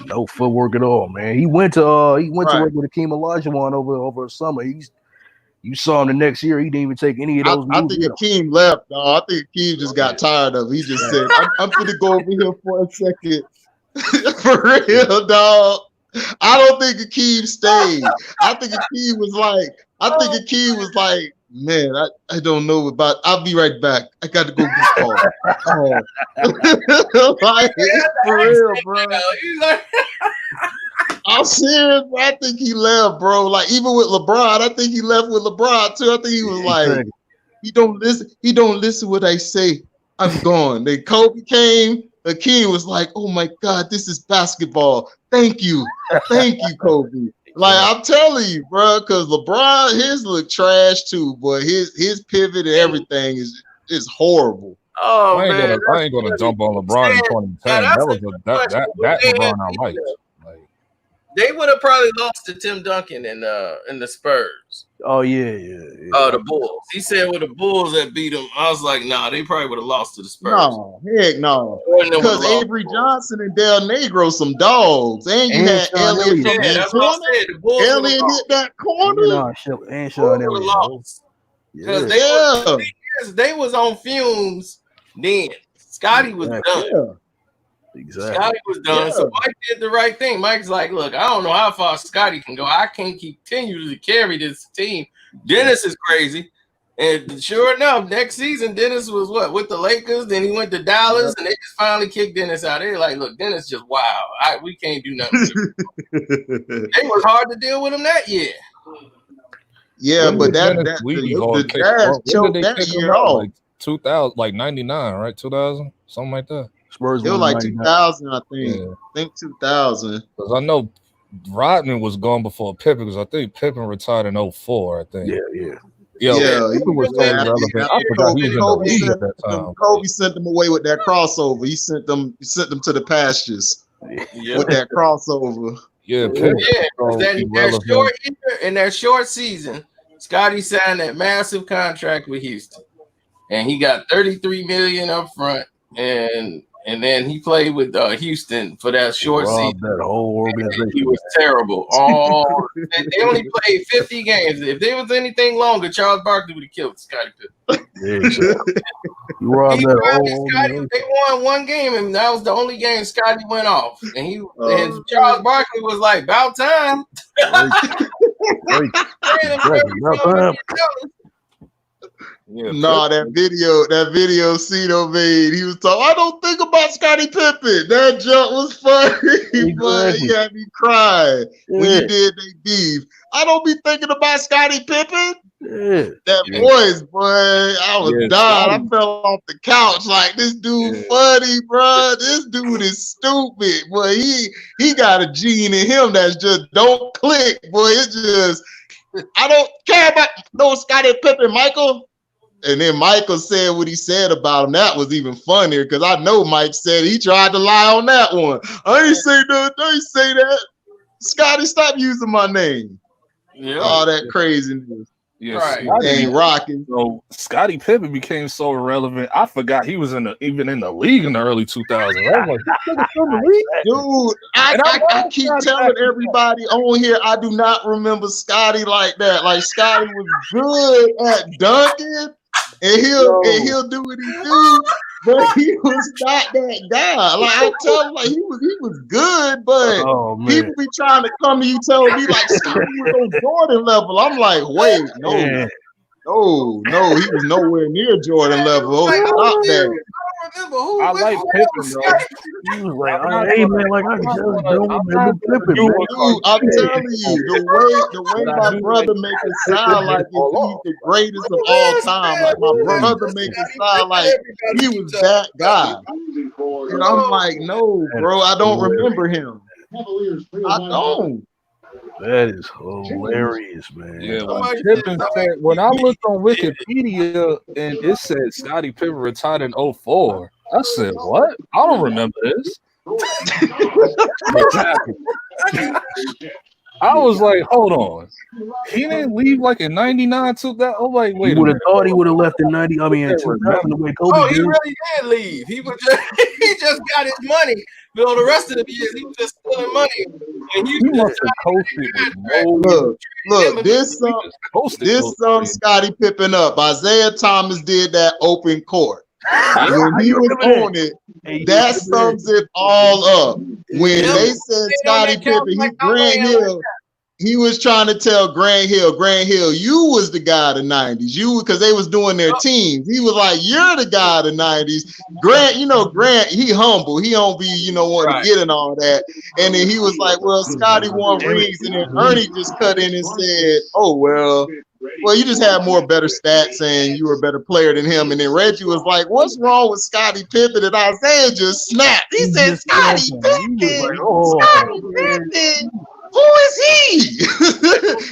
No footwork at all, man. He went to work with Akeem Olajuwon over a summer. You saw him the next year. He didn't even take any of those. I think Akeem left, dog. I think Akeem just got tired of it. He just said, I'm gonna go over here for a second. For real, dog. I don't think Akeem stayed. I think Akeem was like, man, I don't know about. I'll be right back. I got to go get call. Like, for real, bro. I'm serious, bro. I think he left, bro. Like even with LeBron, I think he left with LeBron too. I think he was like, he don't listen what I say. I'm gone. Then Kobe came. Akeem was like, oh my God, this is basketball. Thank you, Kobe. Like I'm telling you, bro, because LeBron, his look trash too, boy. His pivot and everything is horrible. Oh I ain't gonna dump on LeBron in 2010. that That LeBron I liked. They would have probably lost to Tim Duncan in the Spurs. Oh yeah. The Bulls. He said with the Bulls that beat him. I was like, nah, they probably would have lost to the Spurs. No, heck no. Because Avery Johnson and Del Negro some dogs. And you had Elliott from the corner. Elliott hit that corner. And Sean Elliott lost. Because they was on fumes then. Scotty was done. Yeah. Exactly. Scotty was done. So Mike did the right thing. Mike's like, look, I don't know how far Scotty can go. I can't continue to carry this team. Dennis is crazy. And sure enough, next season, Dennis was with the Lakers. Then he went to Dallas, and they just finally kicked Dennis out. They're like, look, Dennis just wow. We can't do nothing. It was hard to deal with him that year. Yeah, but the Jazz choked that year off. Like 2000, like 99, right? 2000, something like that. Spurs it was like 2000, I think. Yeah. I think 2000. Because I know Rodman was gone before Pippen, because I think Pippen retired in 04, I think. Yeah. Pippen was totally relevant. I forgot he was in the league at that time. Kobe sent them away with that crossover. He sent them to the pastures with that crossover. Yeah, in that short season, Scotty signed that massive contract with Houston, and he got $33 million up front, and then he played with Houston for that short season. That whole organization. He was terrible. They only played 50 games. If there was anything longer, Charles Barkley would have killed Scottie Pippen. They won one game, and that was the only game Scotty went off. And and Charles Barkley was like, "About time." No, that video Cito made, he was talking, I don't think about Scottie Pippen. That jump was funny, but he had me crying when he did they beef. I don't be thinking about Scottie Pippen. That voice, boy, I was dying. I fell off the couch like, this dude funny, bro. This dude is stupid. Boy, he got a gene in him that's just don't click, boy. It's just, I don't care about no Scottie Pippen, Michael. And then Michael said what he said about him. That was even funnier because I know Mike said he tried to lie on that one. I ain't say that. I ain't say that. Scotty, stop using my name. Yeah. All that craziness. Yeah, right. Ain't rocking. So Scottie Pippen became so irrelevant. I forgot he was even in the league in the early 2000s. I was like, dude, I keep telling everybody on here I do not remember Scotty like that. Like Scotty was good at dunking, and he'll do what he do, but he was not that guy. Like I tell him, like he was good, but people be trying to come to you telling me like Scotty was on Jordan level. I'm like, wait, no, he was nowhere near Jordan level. Oh, stop that. I like Pippen, though. He was like, hey man, like I just don't remember Pippen. Dude, I'm telling you, the way my brother make it sound like he's the greatest of all time. Like my brother make it sound like he was that guy. And I'm like, no, bro, I don't remember him. I don't. That is hilarious, man. Yeah, when I looked on Wikipedia and it said Scottie Pippen retired in 04, I said, what? I don't remember this. I was like, hold on. He didn't leave like in 99 to that. Oh, like, wait. You would have thought he would have left in 90. I mean, the way Kobe he really did leave. He just got his money. For the rest of the years, he was just stealing money. And he must have coasted. Look, this sums Scottie Pippen up. Isaiah Thomas did that open court. When he was on it, that sums it all up. When they said Scottie Pippen, Grant Hill, he was trying to tell Grant Hill, you was the guy of the 90s. You, because they was doing their teams. He was like, you're the guy of the 90s. Grant, he humble. He don't be, wanting to get in all that. And then he was like, well, Scotty won rings. And then Ernie just cut in and said, oh, well, you just had better stats and you were a better player than him. And then Reggie was like, what's wrong with Scottie Pippen? And Isaiah just snapped. He said, Scottie Pippen. Scottie Pippen. Who is he?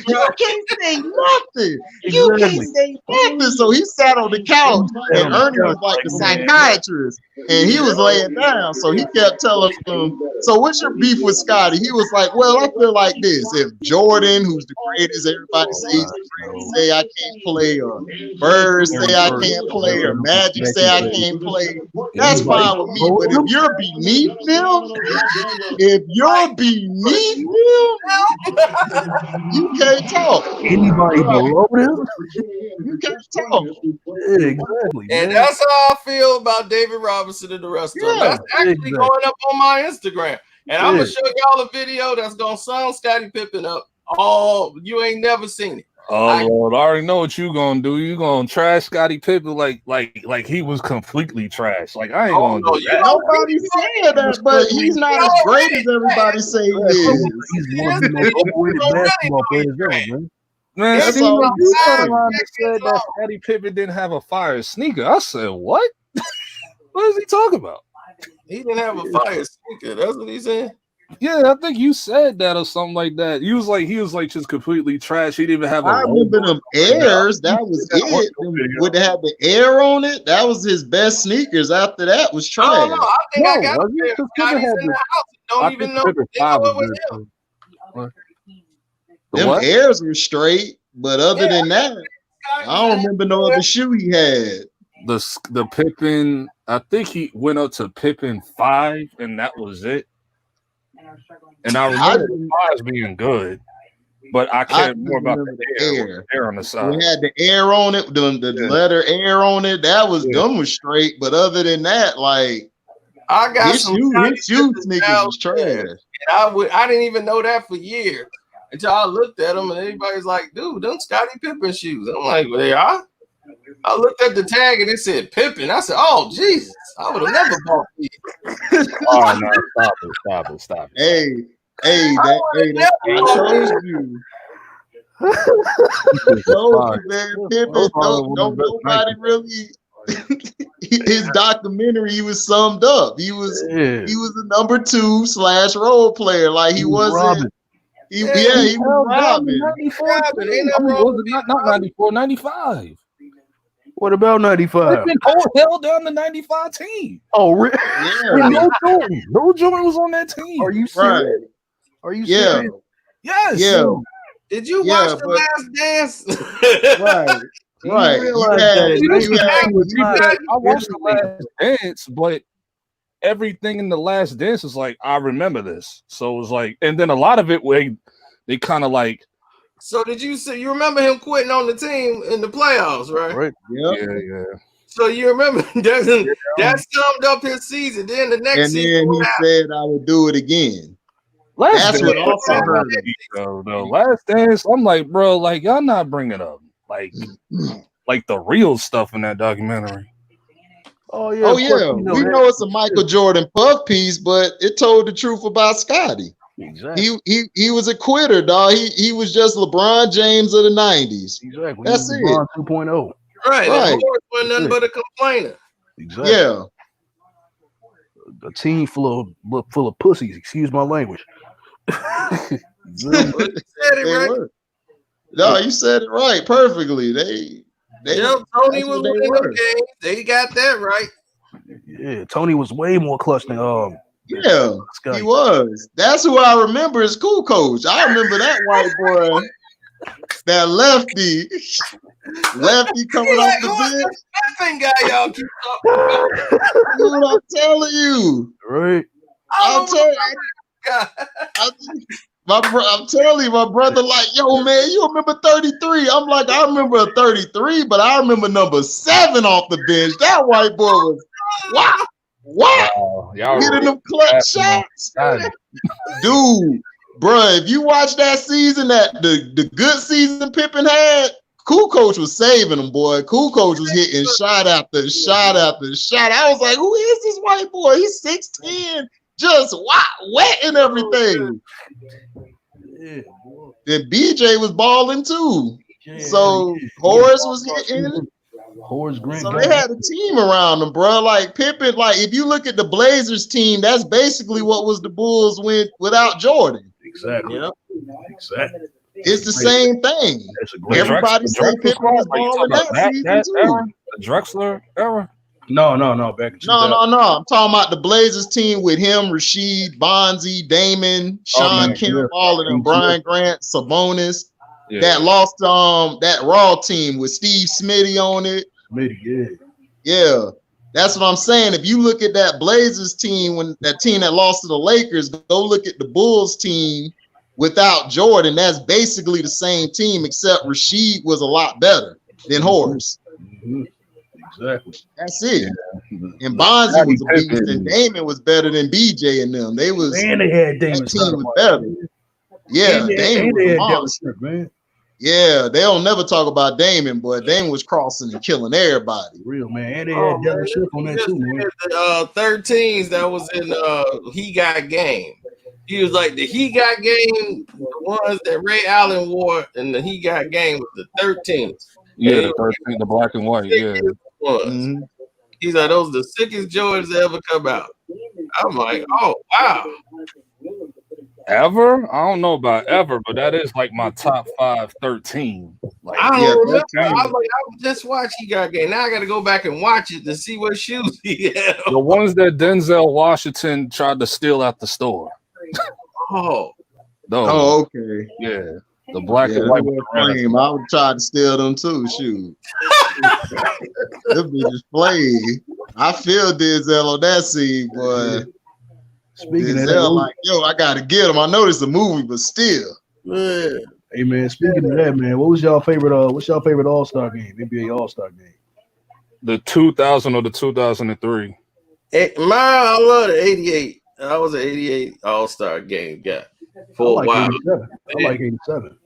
You can't say nothing. You can't say nothing. So he sat on the couch, and Ernie was like the psychiatrist, and he was laying down. So he kept telling him, so what's your beef with Scotty? He was like, well, I feel like this. If Jordan, who's the greatest, everybody says he's the greatest, say I can't play, or Bird say I can't play, or Magic say I can't play, that's fine with me. But if you're beneath them, you can't talk. Anybody below them, you can't talk. Yeah, exactly. And man. that's how I feel about David Robinson and the rest of them. That's actually going up on my Instagram. And I'm gonna show y'all a video that's gonna sum Scottie Pippen up. Oh, you ain't never seen it. Oh Lord, I already know what you gonna do. You gonna trash Scottie Pippen like he was completely trash. Like I ain't gonna do that. Nobody's saying that, but he's not as great as everybody say he is. He's one of the most overrated basketball players ever, man. Man, That's see, all you I'm turned around and said that Scottie Pippen didn't have a fire sneaker. I said, what? What is he talking about? He didn't have a fire sneaker. That's what he said. Yeah, I think you said that or something like that. He was like just completely trash. He didn't even have a I remember them Airs. That was it. Would have had the air on it. That was his best sneakers. After that was trash. I don't know. I think I got it. Scotty's in the house. Don't even know. They know it was him. Them Airs were straight, but other than that, I don't remember no other shoe he had. The Pippen, I think he went up to Pippen 5, and that was it. And I remember the 5s being good, but I can't remember about the air on the side. We had the air on it, the letter air on it. That was them was straight, but other than that, like I got his some shoe sneakers was trash. And I didn't even know that for years until I looked at them and everybody's like, "Dude, them Scottie Pippen shoes." I'm like, "Well, they are." I looked at the tag and it said Pippen. I said, "Oh Jesus, I would have never bought these." Oh no! Stop it! Hey, that told you. Told you, man. Pippen, don't nobody really. His documentary, he was summed up. He was a number 2/ role player. Like he wasn't. He was Robin. not 94, 95. What about 95? Pippen held down the 95 team. Oh, really? Yeah. No Jordan. No Jordan was on that team. Are you serious? Right. Are you serious? Yes. Yeah. Did you watch The Last Dance? Right. Right. I watched The Last Dance, but everything in The Last Dance is like, I remember this. So it was like, and then a lot of it, they kind of like. So did you see? You remember him quitting on the team in the playoffs, right? Right. Yeah. So you remember that summed up his season. Then the next season, he said, "I would do it again." That's what also hurt me. The Last Dance. I'm like, bro, like y'all not bringing up like the real stuff in that documentary. Oh yeah. Oh yeah. We know it's a Michael Jordan puff piece, but it told the truth about Scotty. Exactly. He was a quitter, dog. He was just LeBron James of the 90s. Exactly. That's it. 2.0. Right. Of course, wasn't nothing but a complainer. Exactly. Yeah. A team full of pussies. Excuse my language. You said it right. No, you said it right perfectly. Tony was winning them games. They got that right. Yeah, Tony was way more clutch than Yeah, he was. That's who I remember as cool coach. I remember that white boy, that lefty coming off the bench. That guy y'all keep talking about. Dude, I'm telling you. Right. I'm telling you, my brother, like, yo, man, you remember 33? I'm like, I remember a 33, but I remember number 7 off the bench. That white boy was wow. What? Getting them clutch shots, dude, bro. If you watch that season, that the good season Pippen had, Cool Coach was saving them, boy. Cool Coach was hitting shot after shot after shot. I was like, who is this white boy? He's 6'10", just wetting everything. Yeah. And BJ was balling too. So Horace was hitting. Horace Grant. So they had a team around them, bro. Like Pippen, like if you look at the Blazers team, that's basically what was the Bulls without Jordan. Exactly. Yep. Exactly. It's the same thing. That's a great. Everybody say Pippen was balling that season too. Era, the Drexler era. No. Back in 2000. No. I'm talking about the Blazers team with him, Rasheed, Bonzi, Damon, Sean Kemp, all of them, Brian Grant, Sabonis. Yeah. That lost that Raw team with Steve Smitty on it. Smitty, yeah. That's what I'm saying. If you look at that Blazers team, when that team that lost to the Lakers, go look at the Bulls team without Jordan. That's basically the same team, except Rasheed was a lot better than Horace. Mm-hmm. Exactly. That's it. And Bonzi was a beast, and Damon was better than BJ and them. They was, and they had Damon. That team was better. Yeah, Damon was a monster, man. Yeah, they don't never talk about Damon, but Damon was crossing and killing everybody. Real man, and they had Devin Shipp on that too, man. The 13s that was in He Got Game. He was like the He Got Game, the ones that Ray Allen wore, and the He Got Game was the 13s. Yeah, the 13, the black and white. Yeah. Mm-hmm. He's like, those are the sickest Jordans that ever come out. I'm like, oh wow. Ever? I don't know about ever, but that is like my top 5 13. Like, I don't remember. I just watched He Got Game. Now I got to go back and watch it to see what shoes he had. The ones that Denzel Washington tried to steal out the store. Oh. Those. Oh, okay. Yeah. The black and white. I would try to steal them too. Shoot. Them bitches played. I feel Denzel on that scene, boy. Speaking Denzel, of that, like, yo, I gotta get him. I know it's a movie, but still. Hey man, speaking of that, man, what's y'all favorite All-Star game? NBA All-Star game. The 2000 or the 2003. I love the 88. I was an 88 All-Star game guy for a while. 87. I like 87.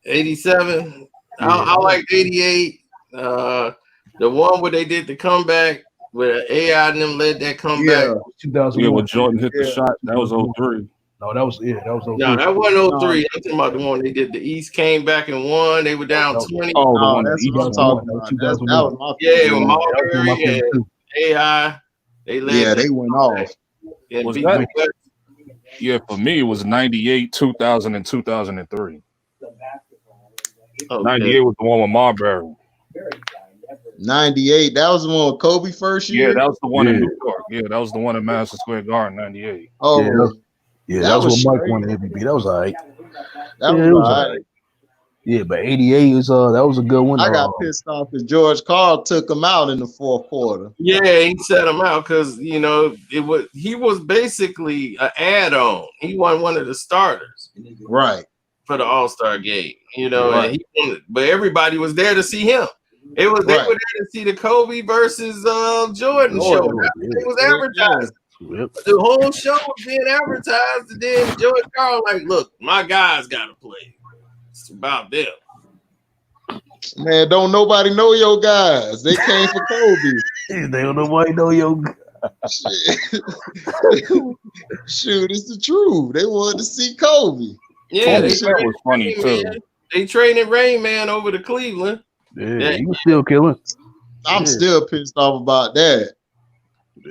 87. Yeah. I like 88. The one where they did the comeback, where AI and them led that comeback. 2001. Yeah, when Jordan hit the shot, that was 03. No, that was 03. No, that wasn't 03. I'm talking about the one they did. The East came back and won. They were down 20. Oh, the one that's what I'm talking about. That was my favorite. Yeah, Marbury and AI. They led. Yeah, they went off. Was that, yeah, for me it was 98, 2000, and 2003. Okay. 98 was the one with Marbury. 98, that was the one with Kobe first year? Yeah, that was the one in New York. Yeah, that was the one in Madison Square Garden, 98. Oh, that was what Mike won the MVP. That was all right. That was all right. Yeah, but 88 is that was a good one. I got pissed off because George Karl took him out in the fourth quarter. Yeah, he set him out because he was basically an add-on. He wasn't one of the starters, right, for the All-Star game. Right. And but everybody was there to see him. They were there to see the Kobe versus Jordan show. It was advertised. Yep. The whole show was being advertised, and then George Karl like, look, my guys got to play. It's about them. Man, don't nobody know your guys. They came for Kobe. They don't nobody know your guys. Shoot, it's the truth. They wanted to see Kobe. Yeah, that was funny too. They traded Rain Man over to Cleveland. Yeah, he was still killing. I'm still pissed off about that.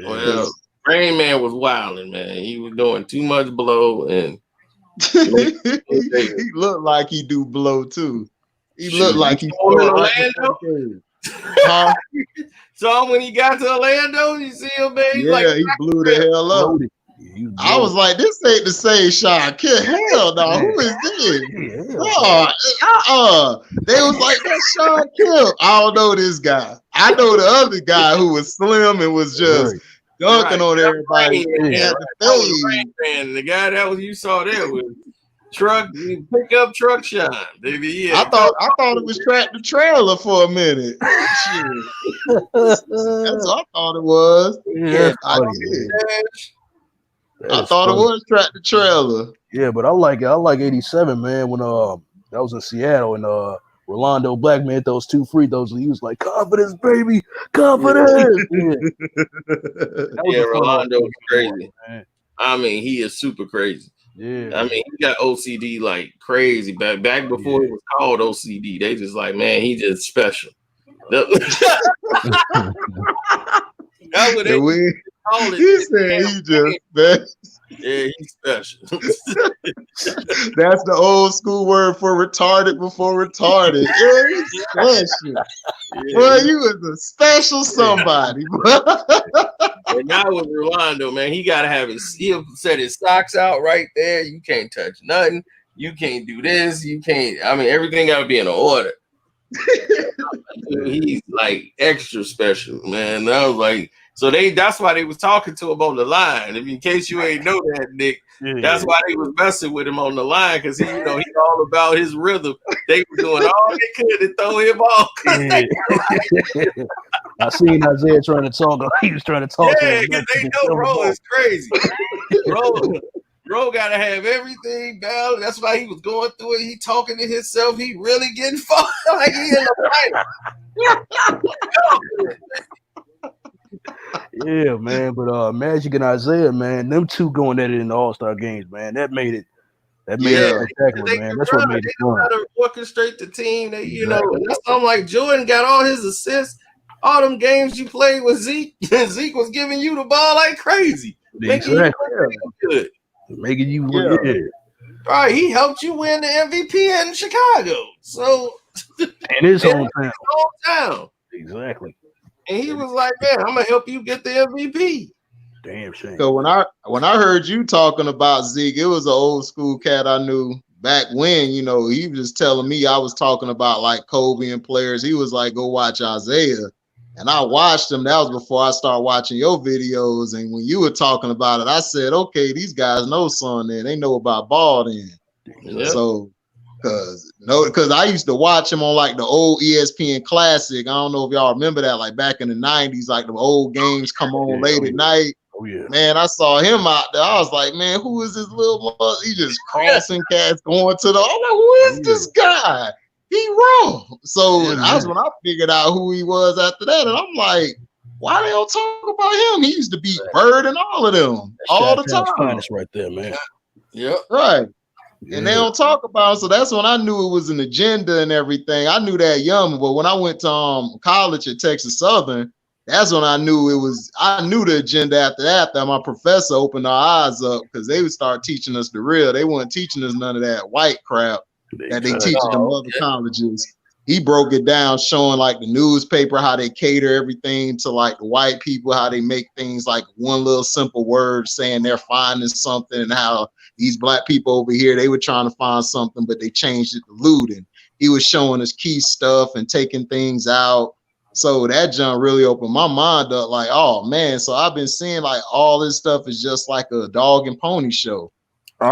Well, Rain Man was wilding, man. He was doing too much blow, and he looked like he do blow too. He looked like he. Orlando. Huh? So when he got to Orlando, you see him, man. Yeah, he blew the hell up. I was like, this ain't the same shot. Hell no, who is this? They was like, that's Sean Kemp. I don't know this guy. I know the other guy who was slim and was just dunking on everybody. The guy that was you saw there was pickup truck shine, baby. Yeah, I thought it was Tractor Trailer for a minute. Shit. That's what I thought it was. Yeah, I did. I thought it was Tractor Trailer. Yeah, but I like 87, man, when that was in Seattle and Rolando Blackman those 2 free throws. He was like, confidence, baby, confidence. Yeah, Rolando was crazy. Man. I mean, he is super crazy. Yeah. I mean, he got OCD like crazy back before it was called OCD. They just like, man, he just special. That's what he said he just best. Yeah, he's special. That's the old school word for retarded before retarded. Yeah, he's special. Yeah, Boy, you was a special somebody. And now with Rolando, man, he gotta have he'll set his socks out right there. You can't touch nothing. You can't do this. You can't. I mean, everything gotta be in order. He's like extra special, man. I was like, so that's why they was talking to him on the line. In case you ain't know that, Nick, that's why they was messing with him on the line because he's all about his rhythm. They were doing all they could to throw him off. I seen Isaiah trying to talk. He was trying to talk. Yeah, because they know Bro is crazy. Bro gotta have everything down. That's why he was going through it. He talking to himself. He really getting fought like he in the fight. Yeah, man. But Magic and Isaiah, man, them two going at it in the All-Star games, man. That made it spectacular, man. That's what made it fun. They know how to orchestrate the team. They, and that's something like Jordan got all his assists. All them games you played with Zeke, Zeke was giving you the ball like crazy. Making you good. Making you look good. Right, he helped you win the MVP in Chicago. So in his hometown. Exactly. And he was like, man, I'm gonna help you get the MVP. Damn shame. So when I heard you talking about Zeke, it was an old school cat I knew back when, he was just telling me I was talking about like Kobe and players. He was like, go watch Isaiah. And I watched him. That was before I started watching your videos. And when you were talking about it, I said, okay, these guys know something. Then they know about ball then. Yeah. So, because I used to watch him on like the old ESPN Classic. I don't know if y'all remember that, like back in the 90s, like the old games come on late at night. Oh, yeah. Man, I saw him out there. I was like, man, who is this little mother? He just crossing cats going to the. I'm like, who is this guy? He wrong. So that's when I figured out who he was after that. And I'm like, why they don't talk about him? He used to beat Bird and all of them all the time. Finest right there, man. Yep. Right. And they don't talk about it. So that's when I knew it was an agenda and everything. I knew that young, but when I went to college at Texas Southern, that's when I knew I knew the agenda after that my professor opened our eyes up because they would start teaching us the real. They weren't teaching us none of that white crap that they teach at the other colleges. He broke it down, showing like the newspaper, how they cater everything to like the white people, how they make things like one little simple word saying they're finding something, and how these black people over here, they were trying to find something, but they changed it to looting. He was showing us key stuff and taking things out. So that jump really opened my mind up like, oh man, so I've been seeing like all this stuff is just like a dog and pony show.